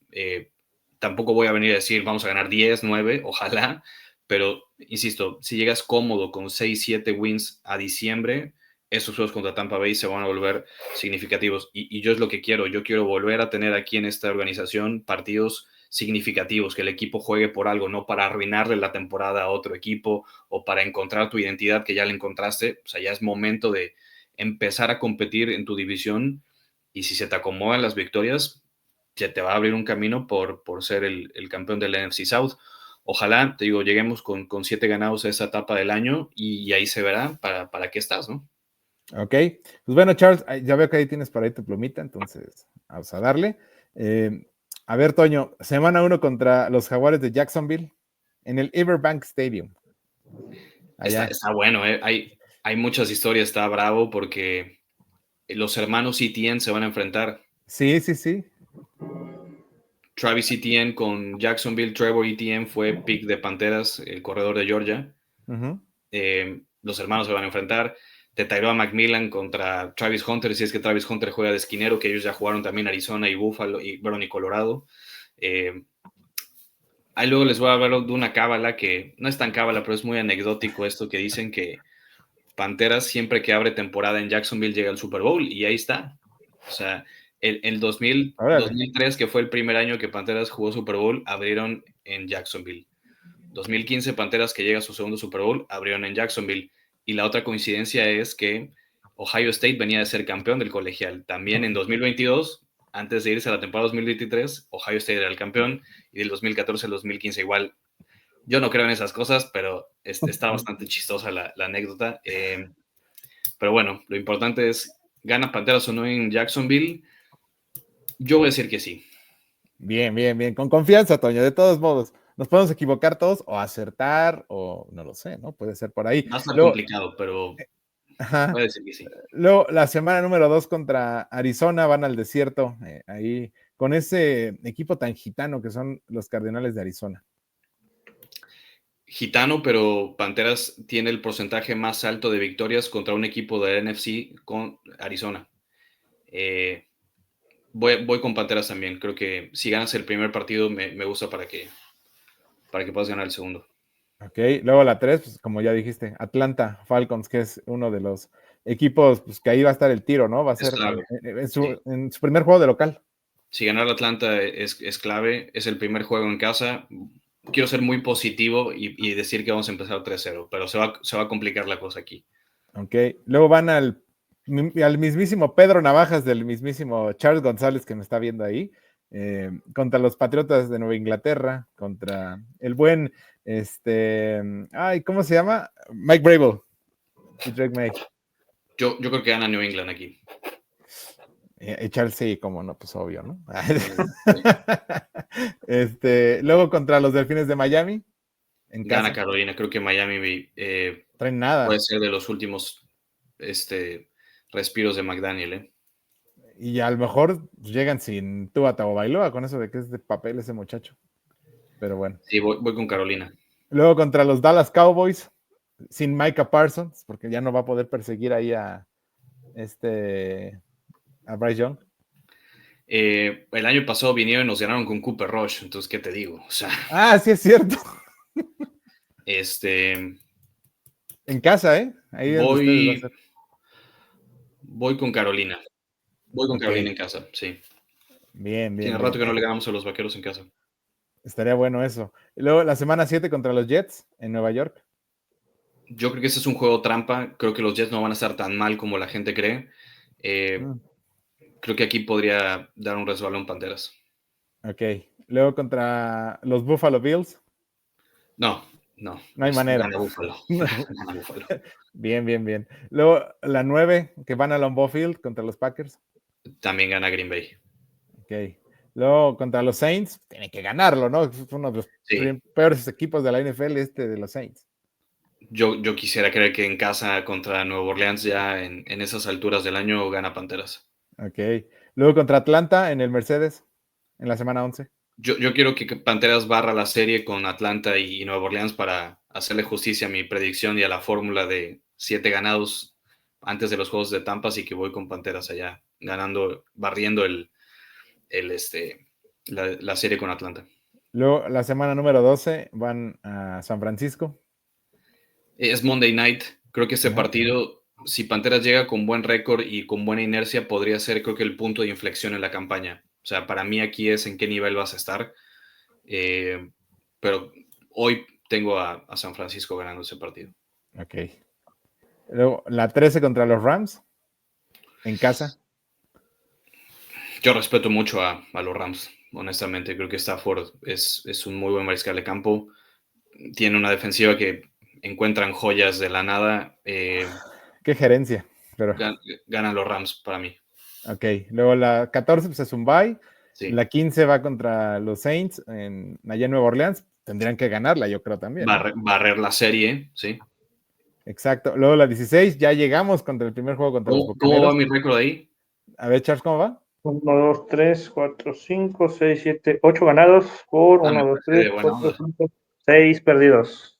Tampoco voy a venir a decir vamos a ganar 10, 9, ojalá, pero insisto, si llegas cómodo con 6, 7 wins a diciembre, esos juegos contra Tampa Bay se van a volver significativos y yo es lo que quiero. Yo quiero volver a tener aquí en esta organización partidos significativos, que el equipo juegue por algo, no para arruinarle la temporada a otro equipo o para encontrar tu identidad que ya la encontraste. O sea, ya es momento de empezar a competir en tu división y si se te acomodan las victorias, ya te va a abrir un camino por ser el campeón del NFC South. Ojalá, te digo, lleguemos con 7 ganados a esa etapa del año y ahí se verá para qué estás, ¿no? Ok, pues bueno, Charles, ya veo que ahí tienes por ahí tu plumita, entonces vamos a darle. A ver, Toño, semana 1 contra los Jaguares de Jacksonville en el Everbank Stadium. Allá. Está bueno, ¿eh? Hay muchas historias, está bravo porque los hermanos Etienne se van a enfrentar. Sí, sí, sí. Travis Etienne con Jacksonville, Trevor Etienne fue pick de Panteras, el corredor de Georgia. Uh-huh. Los hermanos se van a enfrentar. De Tyrone McMillan contra Travis Hunter, si es que Travis Hunter juega de esquinero, que ellos ya jugaron también Arizona y Buffalo y Colorado. Ahí luego les voy a hablar de una cábala que no es tan cábala, pero es muy anecdótico esto que dicen que Panteras siempre que abre temporada en Jacksonville llega al Super Bowl y ahí está. O sea, el 2003, que fue el primer año que Panteras jugó Super Bowl, abrieron en Jacksonville. 2015, Panteras, que llega a su segundo Super Bowl, abrieron en Jacksonville. Y la otra coincidencia es que Ohio State venía de ser campeón del colegial. También en 2022, antes de irse a la temporada 2023, Ohio State era el campeón, y del 2014 al 2015 igual. Yo no creo en esas cosas, pero está bastante chistosa la anécdota. Pero bueno, lo importante es, ¿gana Panteras o no en Jacksonville? Yo voy a decir que sí. Bien, bien, bien. Con confianza, Toño, de todos modos. Nos podemos equivocar todos o acertar o no lo sé, ¿no? Puede ser por ahí. Va a estar Luego, complicado, pero ajá. voy a decir que sí. Luego, la semana número 2 contra Arizona, van al desierto, ahí, con ese equipo tan gitano que son los Cardenales de Arizona. Gitano, pero Panteras tiene el porcentaje más alto de victorias contra un equipo de la NFC con Arizona. Voy con Panteras también. Creo que si ganas el primer partido, me gusta para que puedas ganar el segundo. Ok, luego la 3, pues como ya dijiste, Atlanta Falcons, que es uno de los equipos pues, que ahí va a estar el tiro, ¿no? Va a ser en su primer juego de local. Si ganar Atlanta es clave, es el primer juego en casa. Quiero ser muy positivo y decir que vamos a empezar 3-0, pero se va a complicar la cosa aquí. Ok, luego van al mismísimo Pedro Navajas del mismísimo Charles González que me está viendo ahí, contra los Patriotas de Nueva Inglaterra, contra el buen, ¿cómo se llama? Mike Vrabel y Drake May. Yo creo que gana New England aquí. Charles sí, como no, pues obvio, ¿no? Luego contra los Delfines de Miami. Gana Carolina, creo que Miami traen nada. Puede ser de los últimos respiros de McDaniel, Y a lo mejor llegan sin Tua Tagovailoa con eso de que es de papel ese muchacho. Pero bueno. Sí, voy con Carolina. Luego contra los Dallas Cowboys, sin Micah Parsons, porque ya no va a poder perseguir ahí a Bryce Young. El año pasado vinieron y nos ganaron con Cooper Rush, entonces, ¿qué te digo? O sea, sí es cierto. En casa, ¿eh? Ahí voy con Carolina. Voy con Carolina en casa, sí. Bien, bien. Tiene rato que no le ganamos a los Vaqueros en casa. Estaría bueno eso. Y luego la semana 7 contra los Jets en Nueva York. Yo creo que ese es un juego trampa. Creo que los Jets no van a estar tan mal como la gente cree. Creo que aquí podría dar un resbalón Panteras. Ok. Luego contra los Buffalo Bills. No hay manera. Gana Buffalo. Gana Buffalo. Bien, bien, bien. Luego la 9 que van a Lambeau Field contra los Packers. También gana Green Bay. Ok. Luego contra los Saints, tienen que ganarlo, ¿no? Es uno de los peores equipos de la NFL de los Saints. Yo quisiera creer que en casa contra Nueva Orleans ya en esas alturas del año gana Panteras. Ok. Luego contra Atlanta en el Mercedes en la semana 11. Yo quiero que Panteras barra la serie con Atlanta y Nueva Orleans para hacerle justicia a mi predicción y a la fórmula de 7 ganados antes de los Juegos de Tampa, así que voy con Panteras allá, barriendo la serie con Atlanta. Luego, la semana número 12 van a San Francisco. Es Monday Night. Creo que ese partido, si Panteras llega con buen récord y con buena inercia, podría ser, creo que, el punto de inflexión en la campaña. O sea, para mí aquí es en qué nivel vas a estar. Pero hoy tengo a San Francisco ganando ese partido. Ok. Luego, la 13 contra los Rams en casa. Yo respeto mucho a los Rams, honestamente. Creo que Stafford es un muy buen mariscal de campo. Tiene una defensiva que encuentran joyas de la nada. Qué gerencia. pero Ganan los Rams para mí. ok. Luego la 14 pues es un bye. Sí. La 15 va contra los Saints allá en Nueva Orleans. Tendrían que ganarla, yo creo también, ¿no? Barrer la serie, sí. Exacto. Luego la 16, ya llegamos contra el primer juego contra los ¿Cómo va Bucaneros. mi récord ahí? A ver, Charles, ¿cómo va? 1, 2, 3, 4, 5, 6, 7, 8 ganados por 1, 2, 3, 4, 5, 6 perdidos.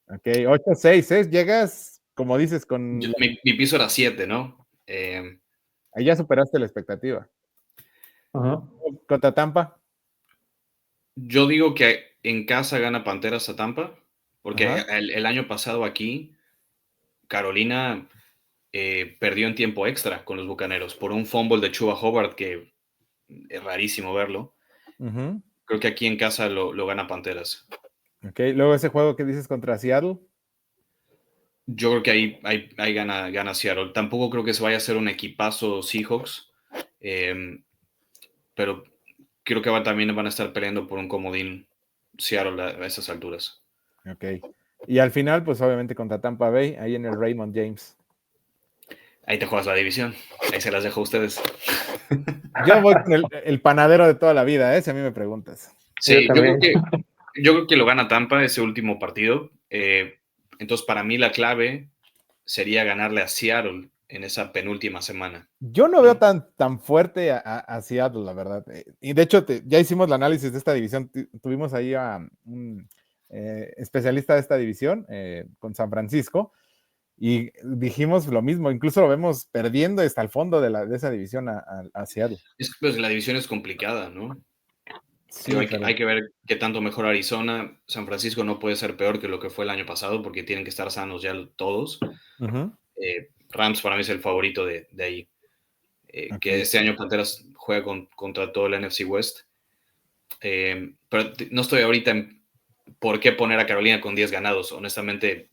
Ok, 8-6, ¿eh? Llegas, como dices, Mi piso era 7, ¿no? Ahí ya superaste la expectativa. Contra Tampa. Yo digo que en casa gana Panteras a Tampa, porque Ajá. el año pasado aquí, Carolina perdió en tiempo extra con los Bucaneros por un fumble de Chuba Hubbard, que es rarísimo verlo. Ujú. Creo que aquí en casa lo gana Panteras. Ok, luego ese juego que dices contra Seattle. Yo creo que ahí gana Seattle. Tampoco creo que se vaya a hacer un equipazo Seahawks, pero creo que también van a estar peleando por un comodín Seattle a esas alturas. Ok. Y al final, pues obviamente contra Tampa Bay, ahí en el Raymond James. Ahí te juegas la división. Ahí se las dejo a ustedes. Yo voy con el panadero de toda la vida, ¿eh? Si a mí me preguntas. Sí, yo creo que lo gana Tampa ese último partido. Entonces, para mí la clave sería ganarle a Seattle en esa penúltima semana. Yo no veo tan fuerte a Seattle, la verdad. Y de hecho, ya hicimos el análisis de esta división. Tuvimos ahí a un especialista de esta división con San Francisco y dijimos lo mismo. Incluso lo vemos perdiendo hasta el fondo de esa división a Seattle. Pues la división es complicada, ¿no? Sí, hay que ver qué tanto mejor Arizona. San Francisco no puede ser peor que lo que fue el año pasado porque tienen que estar sanos ya todos. Uh-huh. Rams para mí es el favorito de ahí. Okay. Que este año Panteras juega contra todo el NFC West. Pero no estoy ahorita en por qué poner a Carolina con 10 ganados. Honestamente,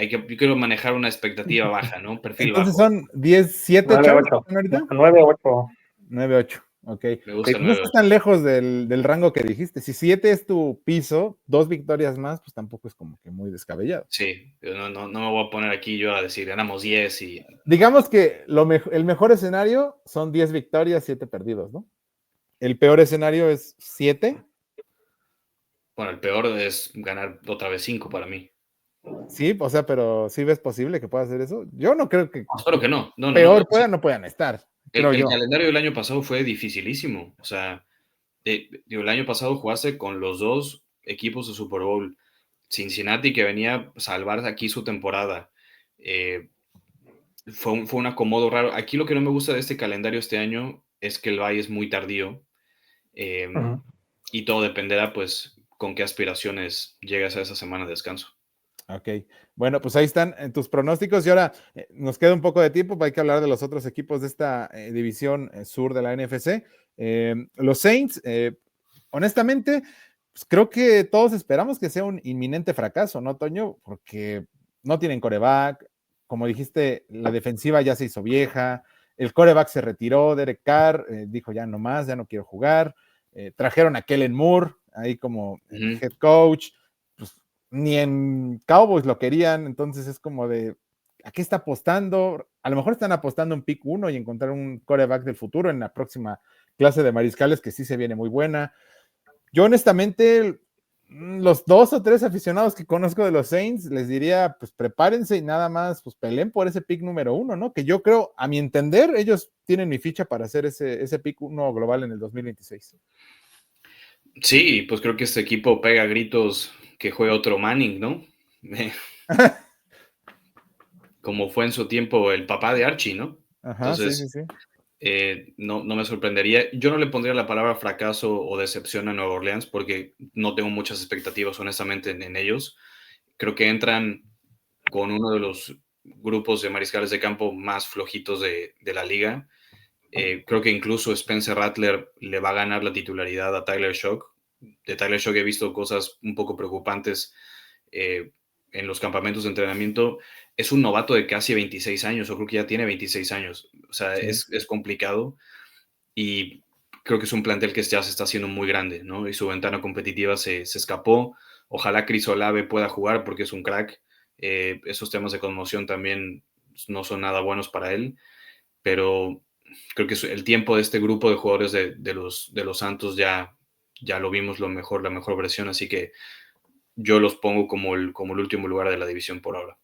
yo quiero manejar una expectativa baja, ¿no? Perfil Entonces bajo. son 10-7, 9-8. 9-8. 9-8. Ok. Me gusta el No estás tan lejos del rango que dijiste. Si 7 es tu piso, 2 victorias más, pues tampoco es como que muy descabellado. Sí, no me voy a poner aquí yo a decir ganamos 10 y... Digamos que el mejor escenario son 10 victorias, 7 perdidos, ¿no? El peor escenario es 7. Bueno, el peor es ganar otra vez 5 para mí. Sí, o sea, pero ¿sí ves posible que pueda hacer eso? Yo no creo que... Espero que no. Peor no puedan estar, creo yo. El calendario del año pasado fue dificilísimo. O sea, el año pasado jugaste con los dos equipos de Super Bowl. Cincinnati, que venía a salvar aquí su temporada. Fue un acomodo raro. Aquí lo que no me gusta de este calendario este año es que el bye es muy tardío. Y todo dependerá, pues, con qué aspiraciones llegas a esa semana de descanso. Ok, bueno, pues ahí están tus pronósticos y ahora nos queda un poco de tiempo para que hablar de los otros equipos de esta división sur de la NFC. Los Saints, honestamente, pues creo que todos esperamos que sea un inminente fracaso, ¿no, Toño? Porque no tienen coreback, como dijiste, la defensiva ya se hizo vieja, el coreback se retiró, Derek Carr dijo ya no más, ya no quiero jugar, trajeron a Kellen Moore ahí como head coach, pues ni en Cowboys lo querían, entonces es como de, ¿a qué está apostando? A lo mejor están apostando en pick 1 y encontrar un quarterback del futuro en la próxima clase de mariscales que sí se viene muy buena. Yo honestamente, los 2 o 3 aficionados que conozco de los Saints, les diría, pues prepárense y nada más, pues peleen por ese pick número 1, ¿no? Que yo creo, a mi entender, ellos tienen mi ficha para hacer ese pick 1 global en el 2026. Sí, pues creo que este equipo pega gritos que juega otro Manning, ¿no? Como fue en su tiempo el papá de Archie, ¿no? Ajá, entonces, sí. No me sorprendería. Yo no le pondría la palabra fracaso o decepción a Nueva Orleans porque no tengo muchas expectativas, honestamente, en ellos. Creo que entran con uno de los grupos de mariscales de campo más flojitos de la liga. Creo que incluso Spencer Rattler le va a ganar la titularidad a Tyler Shough. De Tyler Shough he visto cosas un poco preocupantes en los campamentos de entrenamiento. Es un novato de casi 26 años, o creo que ya tiene 26 años. O sea, sí. es complicado y creo que es un plantel que ya se está haciendo muy grande, ¿no? Y su ventana competitiva se escapó. Ojalá Chris Olave pueda jugar porque es un crack. Esos temas de conmoción también no son nada buenos para él, pero creo que el tiempo de este grupo de jugadores de los Santos ya lo vimos la mejor versión, así que yo los pongo como el último lugar de la división por ahora.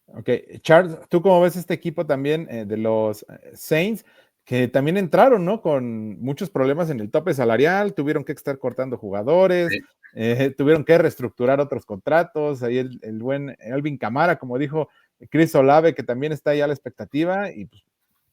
Ok, Charles, ¿tú cómo ves este equipo también de los Saints? Que también entraron, ¿no? Con muchos problemas en el tope salarial, tuvieron que estar cortando jugadores, tuvieron que reestructurar otros contratos, ahí el buen Alvin Kamara, como dijo Chris Olave, que también está ahí a la expectativa, y pues,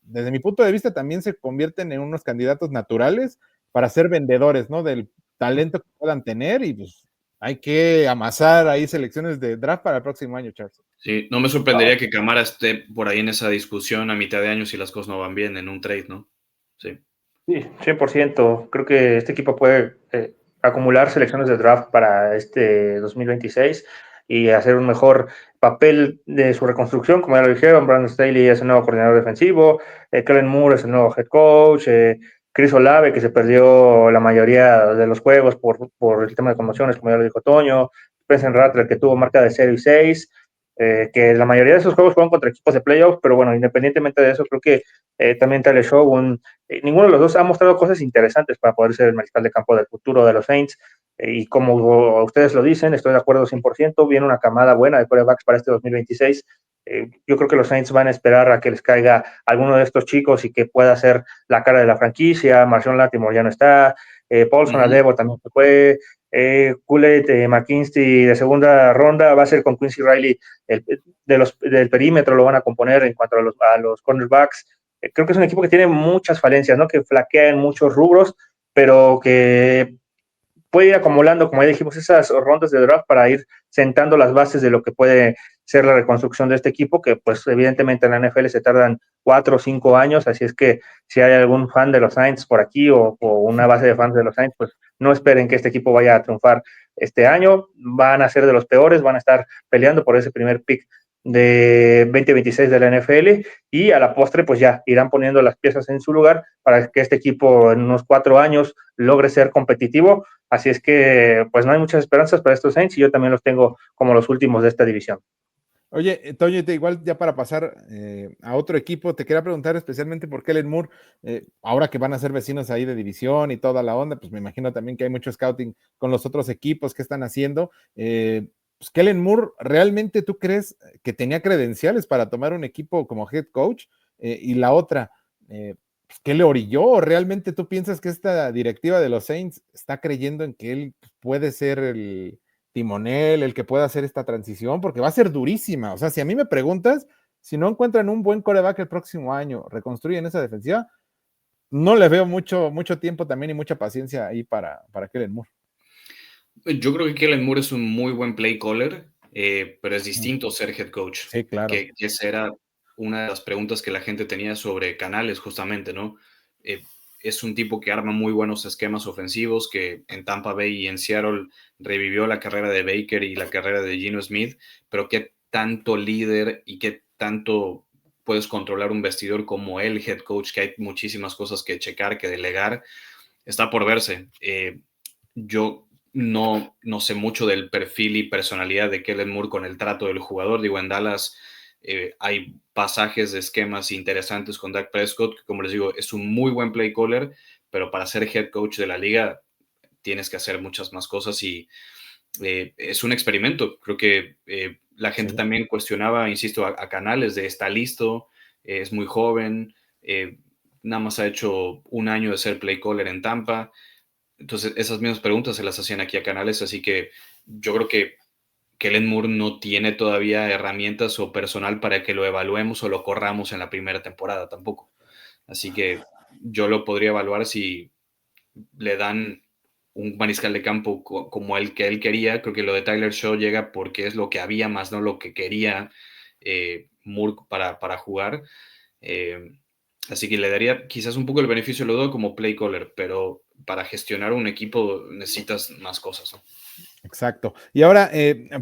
desde mi punto de vista también se convierten en unos candidatos naturales para ser vendedores, ¿no? Del talento que puedan tener, y pues hay que amasar ahí selecciones de draft para el próximo año, Charles. Sí, no me sorprendería que Camara esté por ahí en esa discusión a mitad de año si las cosas no van bien en un trade, ¿no? Sí. Sí, 100%. Creo que este equipo puede acumular selecciones de draft para este 2026 y hacer un mejor papel de su reconstrucción. Como ya lo dijeron, Brandon Staley es el nuevo coordinador defensivo, Kellen Moore es el nuevo head coach, Chris Olave, que se perdió la mayoría de los juegos por el tema de conmociones, como ya lo dijo Toño, Spencer Rattler, que tuvo marca de 0-6, que la mayoría de esos juegos fueron contra equipos de playoffs, pero bueno, independientemente de eso, creo que también Tyler Show, ninguno de los dos ha mostrado cosas interesantes para poder ser el mariscal de campo del futuro de los Saints. Y como ustedes lo dicen, estoy de acuerdo 100%. Viene una camada buena de quarterbacks para este 2026. Yo creo que los Saints van a esperar a que les caiga alguno de estos chicos y que pueda ser la cara de la franquicia. Marshall Latimore ya no está. Paulson Adebo también se fue. Kool-Aid McKinsey de segunda ronda va a ser con Quincy Riley del perímetro, lo van a componer en cuanto a los cornerbacks. Creo que es un equipo que tiene muchas falencias, ¿no? Que flaquea en muchos rubros, pero que puede ir acumulando, como ya dijimos, esas rondas de draft para ir sentando las bases de lo que puede ser la reconstrucción de este equipo, que pues evidentemente en la NFL se tardan 4 o 5 años, así es que si hay algún fan de los Saints por aquí o una base de fans de los Saints, pues no esperen que este equipo vaya a triunfar este año, van a ser de los peores, van a estar peleando por ese primer pick de 2026 de la NFL y a la postre pues ya irán poniendo las piezas en su lugar para que este equipo en unos 4 años logre ser competitivo. Así es que pues no hay muchas esperanzas para estos Saints y yo también los tengo como los últimos de esta división. Oye, Toño, igual ya para pasar a otro equipo, te quería preguntar especialmente por Kellen Moore, ahora que van a ser vecinos ahí de división y toda la onda, pues me imagino también que hay mucho scouting con los otros equipos que están haciendo. Pues Kellen Moore, ¿realmente tú crees que tenía credenciales para tomar un equipo como head coach? Y la otra, pues, ¿qué le orilló? ¿Realmente tú piensas que esta directiva de los Saints está creyendo en que él puede ser el timonel, el que pueda hacer esta transición? Porque va a ser durísima. O sea, si a mí me preguntas, si no encuentran un buen coreback el próximo año, reconstruyen esa defensiva, no le veo mucho tiempo también y mucha paciencia ahí para Kellen Moore. Yo creo que Kellen Moore es un muy buen play caller, pero es distinto ser head coach. Sí, claro. Que esa era una de las preguntas que la gente tenía sobre Canales, justamente, ¿no? Es un tipo que arma muy buenos esquemas ofensivos, que en Tampa Bay y en Seattle revivió la carrera de Baker y la carrera de Geno Smith, pero qué tanto líder y qué tanto puedes controlar un vestidor como el head coach, que hay muchísimas cosas que checar, que delegar, está por verse. Yo no sé mucho del perfil y personalidad de Kellen Moore con el trato del jugador. Digo, en Dallas hay pasajes de esquemas interesantes con Dak Prescott, que como les digo, es un muy buen play caller, pero para ser head coach de la liga tienes que hacer muchas más cosas y es un experimento. Creo que la gente también cuestionaba, insisto, a Canales de está listo, es muy joven, nada más ha hecho un año de ser play caller en Tampa. Entonces, esas mismas preguntas se las hacían aquí a Canales, así que yo creo que Kellen Moore no tiene todavía herramientas o personal para que lo evaluemos o lo corramos en la primera temporada tampoco. Así que yo lo podría evaluar si le dan un mariscal de campo como el que él quería. Creo que lo de Tyler Shaw llega porque es lo que había más, no lo que quería Moore para jugar. Así que le daría quizás un poco el beneficio de lo dudo como play caller, pero para gestionar un equipo necesitas más cosas, ¿no? Exacto. Y ahora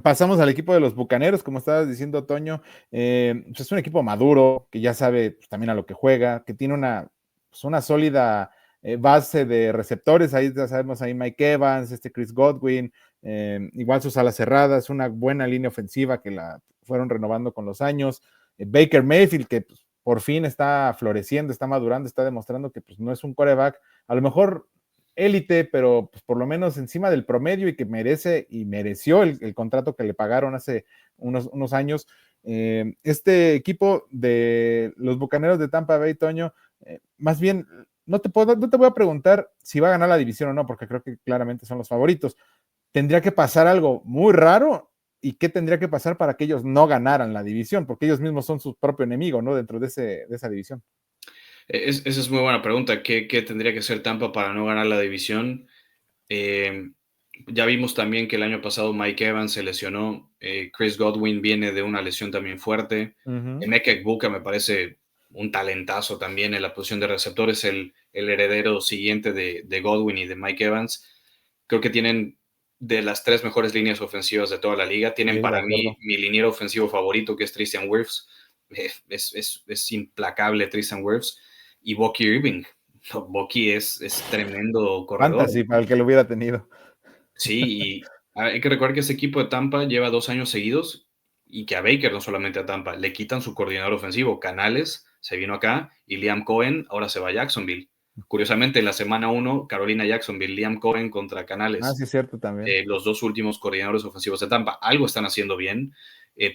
pasamos al equipo de los Bucaneros, como estabas diciendo, Toño. Pues es un equipo maduro, que ya sabe pues, también a lo que juega, que tiene una sólida base de receptores. Ahí ya sabemos, ahí Mike Evans, Chris Godwin, igual sus alas cerradas, una buena línea ofensiva que la fueron renovando con los años. Baker Mayfield, que pues, por fin está floreciendo, está madurando, está demostrando que pues, no es un quarterback, a lo mejor élite, pero pues, por lo menos encima del promedio y que merece y mereció el contrato que le pagaron hace unos años. Este equipo de los Bucaneros de Tampa Bay, Toño, más bien, no te voy a preguntar si va a ganar la división o no, porque creo que claramente son los favoritos. Tendría que pasar algo muy raro. ¿Y qué tendría que pasar para que ellos no ganaran la división? Porque ellos mismos son su propio enemigo, ¿no? Dentro de esa división. Esa es muy buena pregunta. ¿Qué tendría que hacer Tampa para no ganar la división? Ya vimos también que el año pasado Mike Evans se lesionó. Chris Godwin viene de una lesión también fuerte. Emeka Egbuka me parece un talentazo también en la posición de receptor. Es el heredero siguiente de Godwin y de Mike Evans. Creo que tienen de las 3 mejores líneas ofensivas de toda la liga. Tienen Sí, para mí mi liniero ofensivo favorito, que es Tristan Wirfs. Es implacable Tristan Wirfs. Y Bucky Irving. Bucky es tremendo corredor. Fantasy, para el que lo hubiera tenido. Sí, y hay que recordar que ese equipo de Tampa lleva 2 años seguidos y que a Baker, no solamente a Tampa, le quitan su coordinador ofensivo. Canales se vino acá y Liam Cohen ahora se va a Jacksonville. Curiosamente, en la semana 1, Carolina Jacksonville, Liam Cohen contra Canales. Ah, sí, es cierto también. Los 2 últimos coordinadores ofensivos de Tampa. Algo están haciendo bien.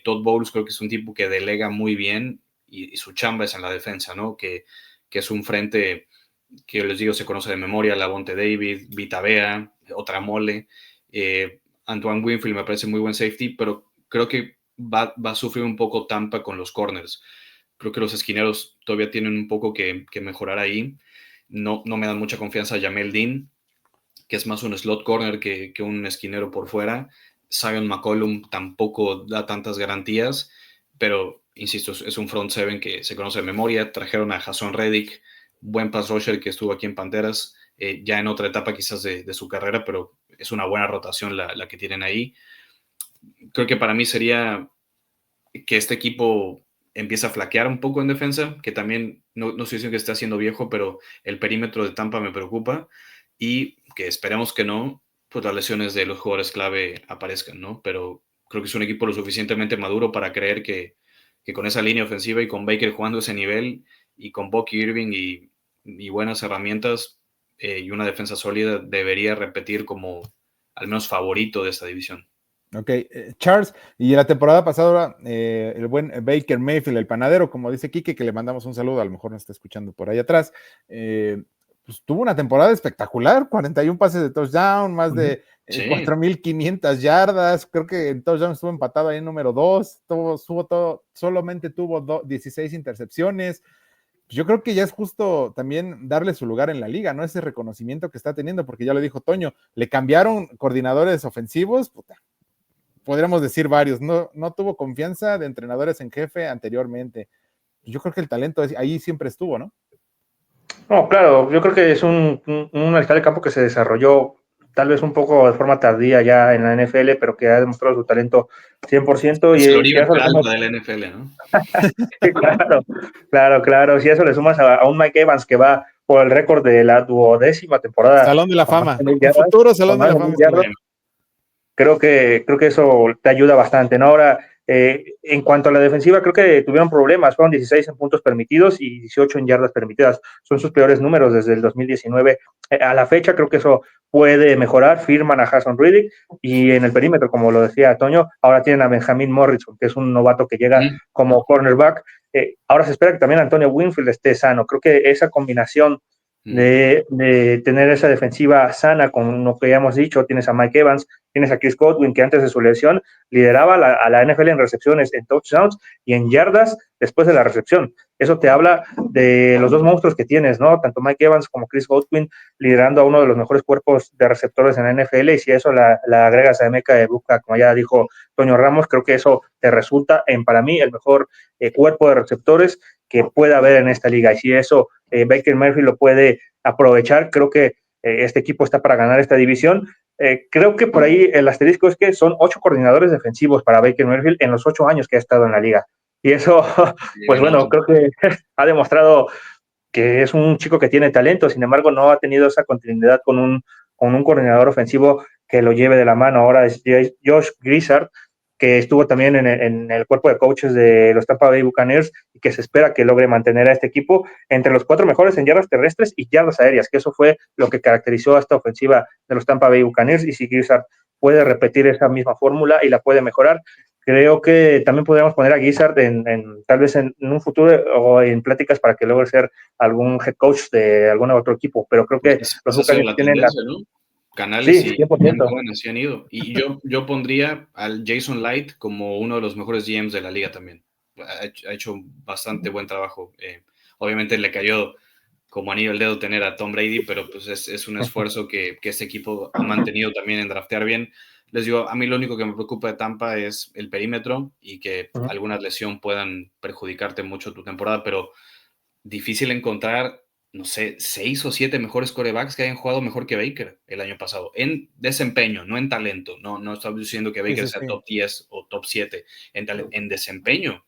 Todd Bowles creo que es un tipo que delega muy bien y su chamba es en la defensa, ¿no? Que es un frente que les digo se conoce de memoria: Lavonte David, Vita Vea, otra mole. Antoine Winfield me parece muy buen safety, pero creo que va a sufrir un poco Tampa con los corners. Creo que los esquineros todavía tienen un poco que mejorar ahí. No me dan mucha confianza a Jamel Dean, que es más un slot corner que un esquinero por fuera. Zion McCollum tampoco da tantas garantías, pero insisto, es un front seven que se conoce de memoria. Trajeron a Jason Reddick, buen pass rusher que estuvo aquí en Panteras, ya en otra etapa quizás de su carrera, pero es una buena rotación la que tienen ahí. Creo que para mí sería que este equipo empieza a flaquear un poco en defensa, que también no estoy diciendo que esté haciendo viejo, pero el perímetro de Tampa me preocupa y que esperemos que no, pues las lesiones de los jugadores clave aparezcan, ¿no? Pero creo que es un equipo lo suficientemente maduro para creer que con esa línea ofensiva y con Baker jugando ese nivel y con Bucky Irving y buenas herramientas y una defensa sólida debería repetir como al menos favorito de esta división. Ok, Charles, y la temporada pasada el buen Baker Mayfield, el panadero, como dice Quique, que le mandamos un saludo, a lo mejor nos está escuchando por ahí atrás, pues tuvo una temporada espectacular, 41 pases de touchdown, más de 4,500 yardas, creo que en touchdown estuvo empatado ahí en número 2, solamente tuvo 16 intercepciones. Yo creo que ya es justo también darle su lugar en la liga, ¿no? Ese reconocimiento que está teniendo, porque ya lo dijo Toño, le cambiaron coordinadores ofensivos, puta, podríamos decir varios, no tuvo confianza de entrenadores en jefe anteriormente. Yo creo que el talento ahí siempre estuvo, ¿no? No, claro, yo creo que es un mariscal de campo que se desarrolló tal vez un poco de forma tardía ya en la NFL, pero que ha demostrado su talento 100%. Es el Y si a Oribe eso le Peralta sumas, de la NFL, ¿no? claro, si a eso le sumas a un Mike Evans que va por el récord de la 12ª temporada Salón de la con más Fama, de 1,000 un yardas, futuro Salón con de más la de Fama. 1,000 yardas, creo que eso te ayuda bastante, ¿no? Ahora, en cuanto a la defensiva, creo que tuvieron problemas, fueron 16 en puntos permitidos y 18 en yardas permitidas, son sus peores números desde el 2019 a la fecha. Creo que eso puede mejorar. Firman a Jason Reddick y en el perímetro, como lo decía Toño, ahora tienen a Benjamin Morrison, que es un novato que llega como cornerback. Ahora se espera que también Antonio Winfield esté sano. Creo que esa combinación de tener esa defensiva sana, con lo que ya hemos dicho, tienes a Mike Evans, tienes a Chris Godwin, que antes de su lesión lideraba a la NFL en recepciones, en touchdowns y en yardas después de la recepción. Eso te habla de los dos monstruos que tienes, ¿no? Tanto Mike Evans como Chris Godwin liderando a uno de los mejores cuerpos de receptores en la NFL, y si a eso la agregas a Emeka Egbuka, como ya dijo Toño Ramos, creo que eso te resulta para mí el mejor cuerpo de receptores que pueda haber en esta liga. Y si eso Baker Mayfield lo puede aprovechar, creo que este equipo está para ganar esta división. Creo que por ahí el asterisco es que son 8 coordinadores defensivos para Baker Mayfield en los 8 años que ha estado en la liga. Y eso, pues bueno, creo que ha demostrado que es un chico que tiene talento. Sin embargo, no ha tenido esa continuidad con un coordinador ofensivo que lo lleve de la mano. Ahora es Josh Grizzard, que estuvo también en el cuerpo de coaches de los Tampa Bay Buccaneers y que se espera que logre mantener a este equipo entre los 4 mejores en yardas terrestres y yardas aéreas, que eso fue lo que caracterizó a esta ofensiva de los Tampa Bay Buccaneers. Y si Gizzard puede repetir esa misma fórmula y la puede mejorar, creo que también podríamos poner a Gizzard tal vez en un futuro o en pláticas para que logre ser algún head coach de algún otro equipo, pero creo que Pues los esa ha sido Buccaneers la tienen tendencia, ¿no? Canales Sí, y 100%. Cohen así han ido. Y yo pondría al Jason Light como uno de los mejores GMs de la liga también. Ha hecho bastante buen trabajo. Obviamente le cayó como anillo al dedo tener a Tom Brady, pero pues es un esfuerzo que este equipo ha mantenido también en draftear bien. Les digo, a mí lo único que me preocupa de Tampa es el perímetro y que alguna lesión puedan perjudicarte mucho tu temporada, pero difícil encontrar, no sé, 6 o 7 mejores quarterbacks que hayan jugado mejor que Baker el año pasado, en desempeño, no en talento. No estamos diciendo que Baker sea top 10 o top 7 en desempeño.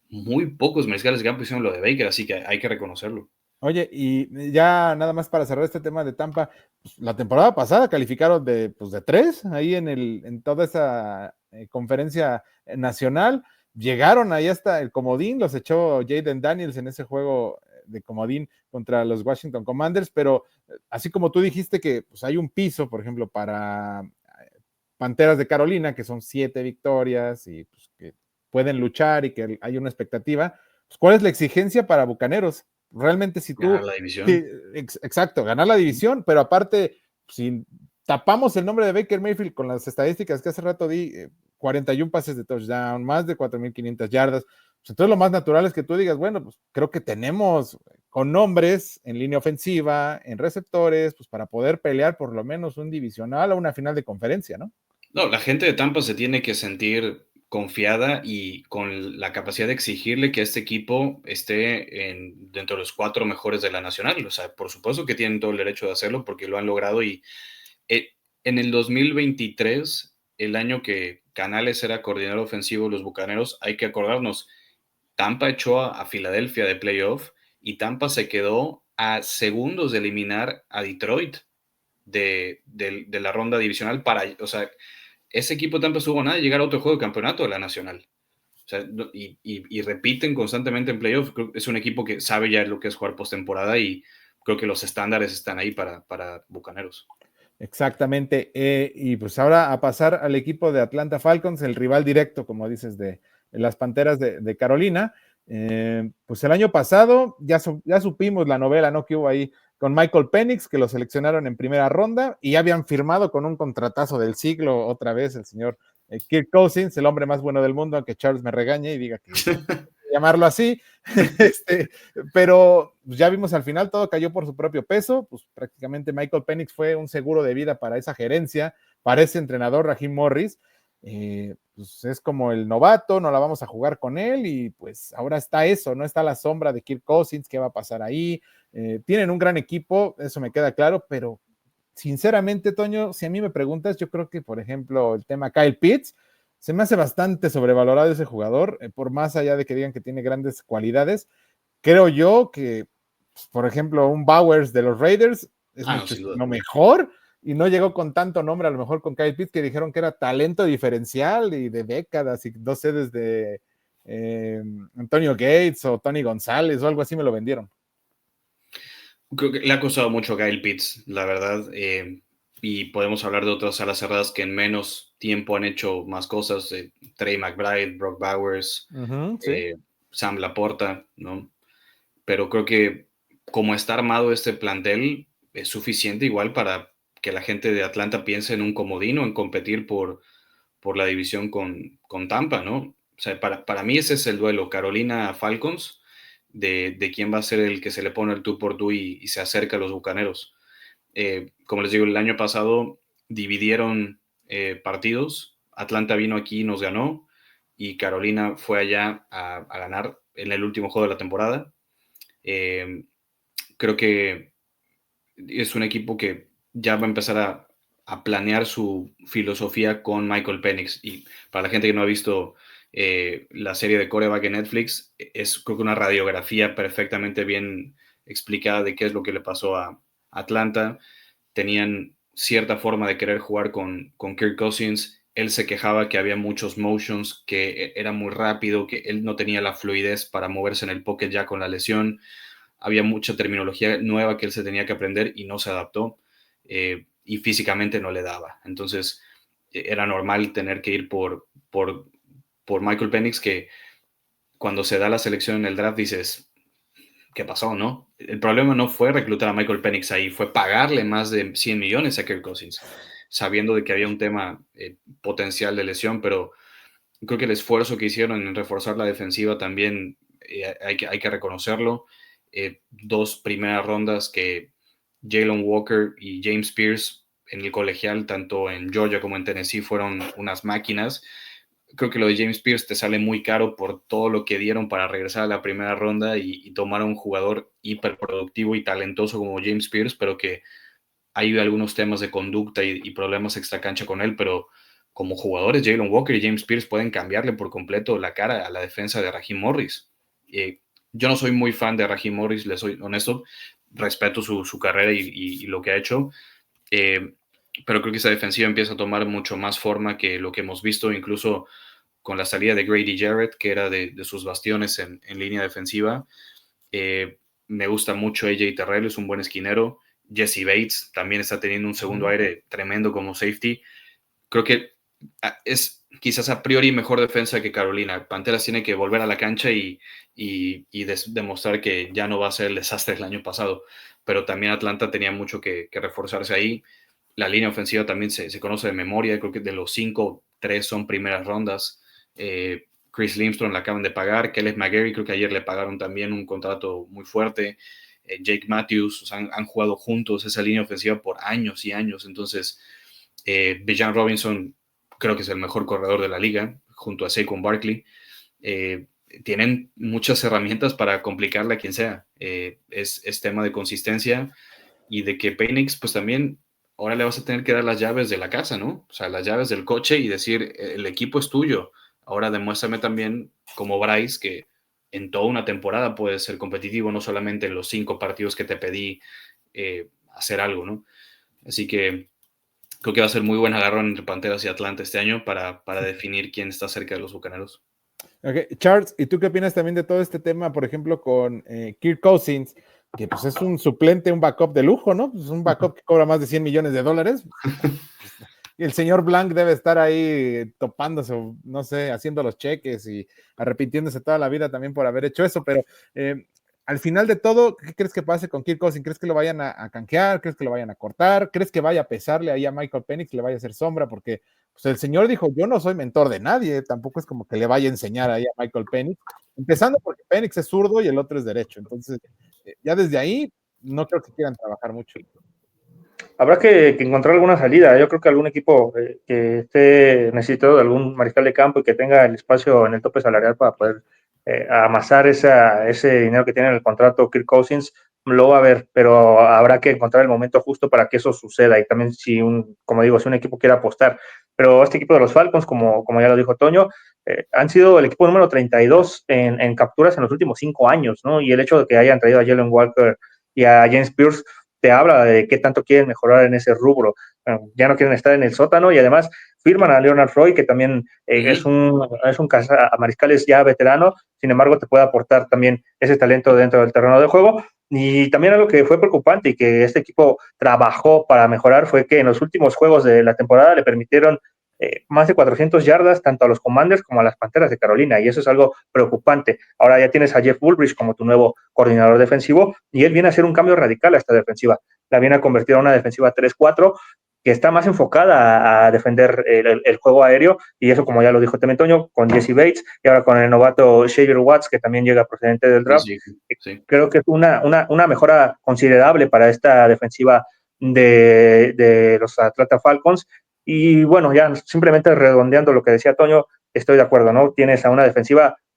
Muy pocos mariscales de campo hicieron lo de Baker, así que hay que reconocerlo. Oye, y ya nada más para cerrar este tema de Tampa, pues, la temporada pasada calificaron de 3 ahí en toda esa conferencia nacional. Llegaron ahí hasta el comodín, los echó Jaden Daniels en ese juego de comodín contra los Washington Commanders, pero así como tú dijiste que pues, hay un piso, por ejemplo, para Panteras de Carolina, que son 7 victorias y pues, que pueden luchar y que hay una expectativa, pues, ¿cuál es la exigencia para Bucaneros? Realmente si Ganar tú, la división. sí, exacto, ganar la división, pero aparte, si tapamos el nombre de Baker Mayfield con las estadísticas que hace rato di, 41 pases de touchdown, más de 4.500 yardas, pues entonces lo más natural es que tú digas, bueno, pues creo que tenemos con nombres en línea ofensiva, en receptores, pues para poder pelear por lo menos un divisional o una final de conferencia, ¿no? No, la gente de Tampa se tiene que sentir confiada y con la capacidad de exigirle que este equipo esté dentro de los 4 mejores de la nacional. O sea, por supuesto que tienen todo el derecho de hacerlo porque lo han logrado y eh, en el 2023, el año que Canales era coordinador ofensivo de los Bucaneros, hay que acordarnos, Tampa echó a Filadelfia de playoff y Tampa se quedó a segundos de eliminar a Detroit de la ronda divisional o sea, ese equipo de Tampa estuvo a nada de llegar a otro juego de campeonato de la nacional. O sea, y repiten constantemente en playoff. Es un equipo que sabe ya lo que es jugar postemporada y creo que los estándares están ahí para Bucaneros. Exactamente. Y pues ahora a pasar al equipo de Atlanta Falcons, el rival directo, como dices, de las Panteras de Carolina. Pues el año pasado ya supimos la novela, ¿no? Que hubo ahí con Michael Penix, que lo seleccionaron en primera ronda y ya habían firmado con un contratazo del siglo otra vez el señor Kirk Cousins, el hombre más bueno del mundo, aunque Charles me regañe y diga que llamarlo así, pero ya vimos al final, todo cayó por su propio peso, pues prácticamente Michael Penix fue un seguro de vida para esa gerencia, para ese entrenador Raheem Morris, pues es como el novato, no la vamos a jugar con él y pues ahora está eso, no está la sombra de Kirk Cousins, ¿qué va a pasar ahí? Tienen un gran equipo, eso me queda claro, pero sinceramente, Toño, si a mí me preguntas, yo creo que, por ejemplo, el tema Kyle Pitts, se me hace bastante sobrevalorado ese jugador, por más allá de que digan que tiene grandes cualidades. Creo yo que, pues, por ejemplo, un Bowers de los Raiders es No, sin duda. muchísimo mejor y no llegó con tanto nombre, a lo mejor con Kyle Pitts, que dijeron que era talento diferencial y de décadas, y no sé, desde Antonio Gates o Tony González o algo así me lo vendieron. Creo que le ha costado mucho a Kyle Pitts, la verdad. Y podemos hablar de otras alas cerradas que en menos tiempo han hecho más cosas. Trey McBride, Brock Bowers, Sí. Sam Laporta, ¿no? Pero creo que como está armado este plantel, es suficiente igual para que la gente de Atlanta piense en un comodín o en competir por la división con Tampa, ¿no? O sea, para mí ese es el duelo, Carolina Falcons, de quién va a ser el que se le pone el tú por tú y se acerca a los Bucaneros. Como les digo, el año pasado dividieron partidos, Atlanta vino aquí y nos ganó, y Carolina fue allá a ganar en el último juego de la temporada. Creo que es un equipo que ya va a empezar a planear su filosofía con Michael Penix. Y para la gente que no ha visto la serie de Quarterback en Netflix, es creo que una radiografía perfectamente bien explicada de qué es lo que le pasó a Atlanta. Tenían cierta forma de querer jugar con Kirk Cousins él se quejaba que había muchos motions, que era muy rápido, que él no tenía la fluidez para moverse en el pocket ya con la lesión. Había mucha terminología nueva que él se tenía que aprender y no se adaptó, y físicamente no le daba. Entonces, era normal tener que ir por Michael Penix, que cuando se da la selección en el draft dices, ¿qué pasó, no? El problema no fue reclutar a Michael Penix ahí, fue pagarle más de 100 millones a Kirk Cousins, sabiendo de que había un tema potencial de lesión, pero creo que el esfuerzo que hicieron en reforzar la defensiva también hay que reconocerlo. 2 primeras rondas que Jalen Walker y James Pierce en el colegial, tanto en Georgia como en Tennessee, fueron unas máquinas. Creo que lo de James Pierce te sale muy caro por todo lo que dieron para regresar a la primera ronda y tomar a un jugador hiperproductivo y talentoso como James Pierce, pero que hay algunos temas de conducta y problemas extracancha con él, pero como jugadores, Jalen Walker y James Pierce pueden cambiarle por completo la cara a la defensa de Raheem Morris. Yo no soy muy fan de Raheem Morris, le soy honesto, respeto su carrera y lo que ha hecho, pero creo que esa defensiva empieza a tomar mucho más forma que lo que hemos visto, incluso con la salida de Grady Jarrett, que era de sus bastiones en línea defensiva. Me gusta mucho AJ Terrell, es un buen esquinero. Jesse Bates también está teniendo un segundo aire tremendo como safety. Creo que es quizás a priori mejor defensa que Carolina. Panteras tiene que volver a la cancha y demostrar que ya no va a ser el desastre del año pasado, pero también Atlanta tenía mucho que reforzarse ahí. La línea ofensiva también se conoce de memoria, creo que de los 5, 3 son primeras rondas. Chris Lindstrom la acaban de pagar, Kenneth McGarry creo que ayer le pagaron también un contrato muy fuerte. Jake Matthews, o sea, han jugado juntos esa línea ofensiva por años y años, entonces Bijan Robinson creo que es el mejor corredor de la liga, junto a Saquon Barkley. Tienen muchas herramientas para complicarle a quien sea. Es tema de consistencia y de que Penix, pues también, ahora le vas a tener que dar las llaves de la casa, ¿no? O sea, las llaves del coche y decir, el equipo es tuyo. Ahora demuéstrame también, como Bryce, que en toda una temporada puedes ser competitivo, no solamente en los 5 partidos que te pedí hacer algo, ¿no? Así que creo que va a ser muy buen agarrón entre Panteras y Atlanta este año para definir quién está cerca de los Bucaneros. Okay. Charles, ¿y tú qué opinas también de todo este tema, por ejemplo, con Kirk Cousins, que pues es un suplente, un backup de lujo, ¿no? Pues un backup que cobra más de $100 millones. Y el señor Blank debe estar ahí topándose, no sé, haciendo los cheques y arrepintiéndose toda la vida también por haber hecho eso, pero al final de todo, ¿qué crees que pase con Kirk Cousins? ¿Crees que lo vayan a canjear? ¿Crees que lo vayan a cortar? ¿Crees que vaya a pesarle ahí a Michael Penix, le vaya a hacer sombra? Porque pues, el señor dijo, yo no soy mentor de nadie, tampoco es como que le vaya a enseñar ahí a Michael Penix, empezando porque Penix es zurdo y el otro es derecho, entonces ya desde ahí no creo que quieran trabajar mucho. Habrá que encontrar alguna salida. Yo creo que algún equipo que esté necesitado de algún mariscal de campo y que tenga el espacio en el tope salarial para poder amasar ese dinero que tiene en el contrato Kirk Cousins, lo va a ver, pero habrá que encontrar el momento justo para que eso suceda. Y también como digo, si un equipo quiere apostar. Pero este equipo de los Falcons, como ya lo dijo Toño, han sido el equipo número 32 en capturas en los últimos 5 años, ¿no? Y el hecho de que hayan traído a Jalen Walker y a James Pierce te habla de qué tanto quieren mejorar en ese rubro. Ya no quieren estar en el sótano y además firman a Leonard Floyd, que también es un mariscales ya veterano, sin embargo te puede aportar también ese talento dentro del terreno de juego. Y también algo que fue preocupante y que este equipo trabajó para mejorar fue que en los últimos juegos de la temporada le permitieron más de 400 yardas tanto a los Commanders como a las Panteras de Carolina, y eso es algo preocupante. Ahora ya tienes a Jeff Ulbrich como tu nuevo coordinador defensivo y él viene a hacer un cambio radical a esta defensiva. La viene a convertir en una defensiva 3-4 que está más enfocada a defender el juego aéreo, y eso, como ya lo dijo también Toño, con Jesse Bates y ahora con el novato Xavier Watts, que también llega procedente del draft. Sí. Creo que es una mejora considerable para esta defensiva de los Atlanta Falcons. Y bueno, ya simplemente redondeando lo que decía Toño, estoy de acuerdo, ¿no? Tienes a una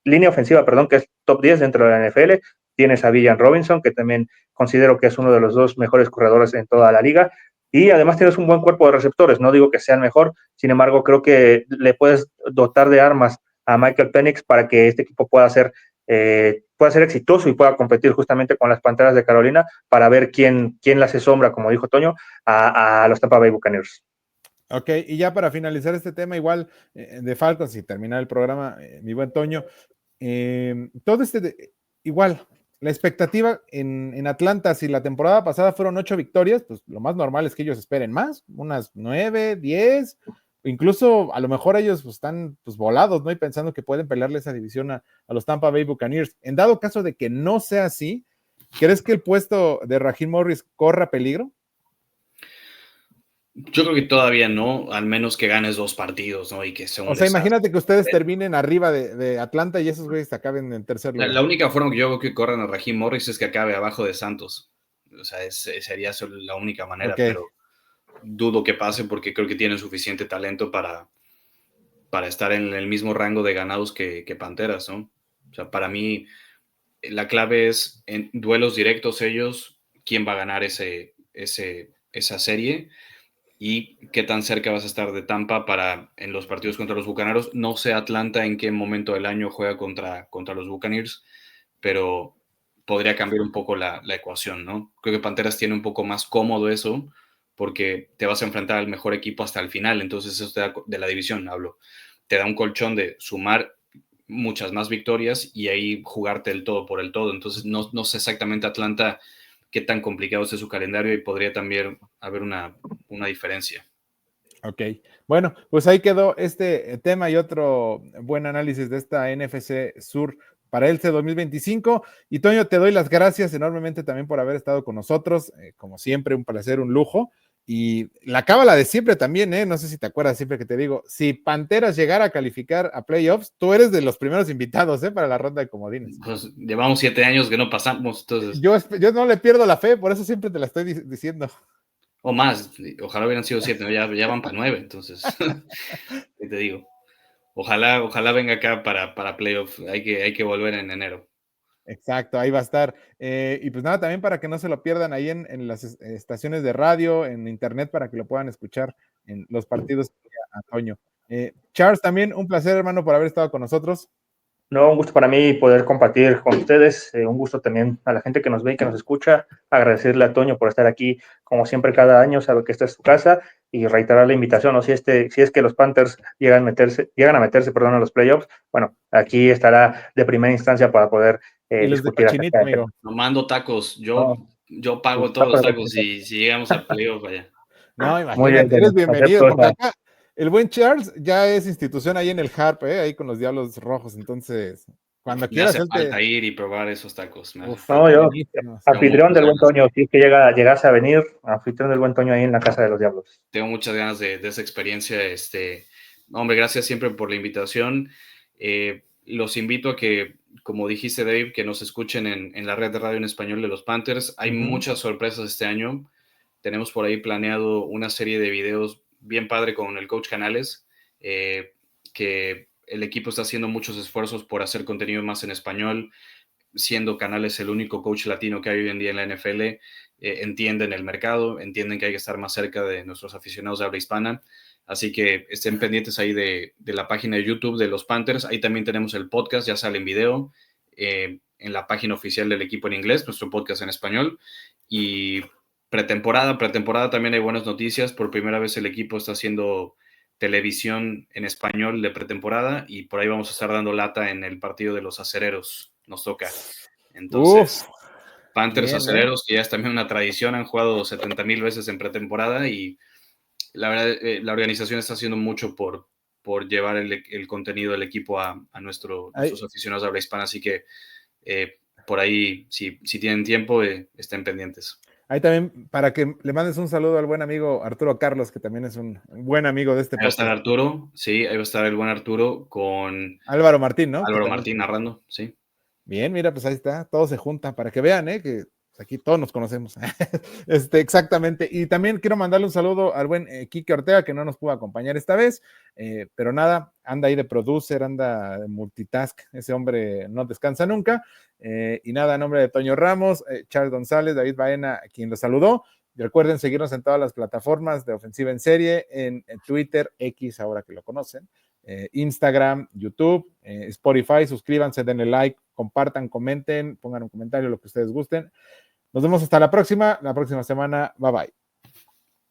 línea ofensiva, que es top 10 dentro de la NFL. Tienes a Bijan Robinson, que también considero que es uno de los 2 mejores corredores en toda la liga. Y además tienes un buen cuerpo de receptores. No digo que sean mejor, sin embargo, creo que le puedes dotar de armas a Michael Penix para que este equipo pueda ser exitoso y pueda competir justamente con las Panteras de Carolina para ver quién le hace sombra, como dijo Toño, a los Tampa Bay Buccaneers. Ok, y ya para finalizar este tema, igual de Falcons y terminar el programa, mi buen Toño, todo igual, la expectativa en Atlanta, si la temporada pasada fueron 8 victorias, pues lo más normal es que ellos esperen más, unas 9, 10, incluso a lo mejor ellos pues, están pues, volados, ¿no? Y pensando que pueden pelearle esa división a los Tampa Bay Buccaneers. En dado caso de que no sea así, ¿crees que el puesto de Raheem Morris corra peligro? Yo creo que todavía no, al menos que ganes 2 partidos, ¿no? Y que sea un O sea, desastre. imagínate que ustedes terminen arriba de Atlanta y esos güeyes acaben en tercer lugar. La única forma que yo veo que corran a Raheem Morris es que acabe abajo de Santos. O sea, sería la única manera, Ok. pero dudo que pase porque creo que tienen suficiente talento para estar en el mismo rango de ganados que Panteras, ¿no? O sea, para mí la clave es en duelos directos ellos, quién va a ganar esa serie y qué tan cerca vas a estar de Tampa para en los partidos contra los Bucaneros. No sé Atlanta en qué momento del año juega contra los Buccaneers, pero podría cambiar un poco la ecuación, ¿no? Creo que Panteras tiene un poco más cómodo eso porque te vas a enfrentar al mejor equipo hasta el final, entonces eso te da, de la división hablo, te da un colchón de sumar muchas más victorias y ahí jugarte el todo por el todo, entonces no sé exactamente Atlanta qué tan complicado es su calendario y podría también haber una diferencia. Ok, bueno, pues ahí quedó este tema y otro buen análisis de esta NFC Sur para este 2025. Y Toño, te doy las gracias enormemente también por haber estado con nosotros. Como siempre, un placer, un lujo. Y la cábala de siempre también, ¿eh? No sé si te acuerdas siempre que te digo, si Panteras llegara a calificar a playoffs, tú eres de los primeros invitados, ¿eh? Para la ronda de comodines. Pues llevamos 7 años que no pasamos, entonces. Yo no le pierdo la fe, por eso siempre te la estoy diciendo. O más, ojalá hubieran sido 7, ¿no? Ya van para 9, entonces, ¿qué te digo? Ojalá venga acá para playoff, hay que volver en enero. Exacto, ahí va a estar. Y pues nada, también para que no se lo pierdan ahí en las estaciones de radio, en internet, para que lo puedan escuchar en los partidos a Toño. Charles, también un placer, hermano, por haber estado con nosotros. No, un gusto para mí poder compartir con ustedes, un gusto también a la gente que nos ve y que nos escucha, agradecerle a Toño por estar aquí, como siempre, cada año, sabe que esta es su casa, y reiterar la invitación, ¿no? Si es que los Panthers llegan a meterse, perdón, a los playoffs, bueno, aquí estará de primera instancia para poder Y los de discutir Cochinito, acerca de amigo. No mando tacos, no, yo pago todos los tacos si llegamos a playoff allá. No, muy bien, imagínate, eres bienvenido, acepto porque esa. acá el buen Charles ya es institución ahí en el Harp, ahí con los Diablos Rojos. Entonces, cuando Me quieras, hace él te. falta ir y probar esos tacos, me hace Uf, No, falta. yo, buenísimos. Tengo anfitrión muchas del buen ganas. Toño, si es que llegase a venir, anfitrión del buen Toño ahí en la Casa de los Diablos. Tengo muchas ganas de esa experiencia. Hombre, gracias siempre por la invitación. Los invito a que, como dijiste, Dave, que nos escuchen en la red de radio en español de los Panthers. Hay muchas sorpresas este año. Tenemos por ahí planeado una serie de videos bien padre con el coach Canales, que el equipo está haciendo muchos esfuerzos por hacer contenido más en español, siendo Canales el único coach latino que hay hoy en día en la NFL. Entienden el mercado, entienden que hay que estar más cerca de nuestros aficionados de habla hispana. Así que estén pendientes ahí de la página de YouTube de los Panthers. Ahí también tenemos el podcast, ya sale en video, en la página oficial del equipo en inglés, nuestro podcast en español. Y pretemporada también hay buenas noticias. Por primera vez el equipo está haciendo televisión en español de pretemporada y por ahí vamos a estar dando lata en el partido de los acereros. Nos toca. Entonces, Uf, Panthers bien, Aceleros, que ya es también una tradición, han jugado 70,000 veces en pretemporada y la verdad, la organización está haciendo mucho por llevar el contenido del equipo a nuestros aficionados de habla hispana, así que por ahí, si tienen tiempo, estén pendientes. Ahí también, para que le mandes un saludo al buen amigo Arturo Carlos, que también es un buen amigo de este Ahí va a estar podcast. Arturo, sí, ahí va a estar el buen Arturo con Álvaro Martín, ¿no? Álvaro Martín narrando, sí. Bien, mira, pues ahí está, todo se junta para que vean, que aquí todos nos conocemos. Exactamente. Y también quiero mandarle un saludo al buen Quique Ortega, que no nos pudo acompañar esta vez, pero nada, anda ahí de producer, anda de multitask, ese hombre no descansa nunca. Y nada, a nombre de Toño Ramos, Charles González, David Baena, quien los saludó. Y recuerden seguirnos en todas las plataformas de Ofensiva en Serie, en Twitter, X, ahora que lo conocen, Instagram, YouTube, Spotify. Suscríbanse, denle like, compartan, comenten, pongan un comentario, lo que ustedes gusten. Nos vemos hasta la próxima semana. Bye bye.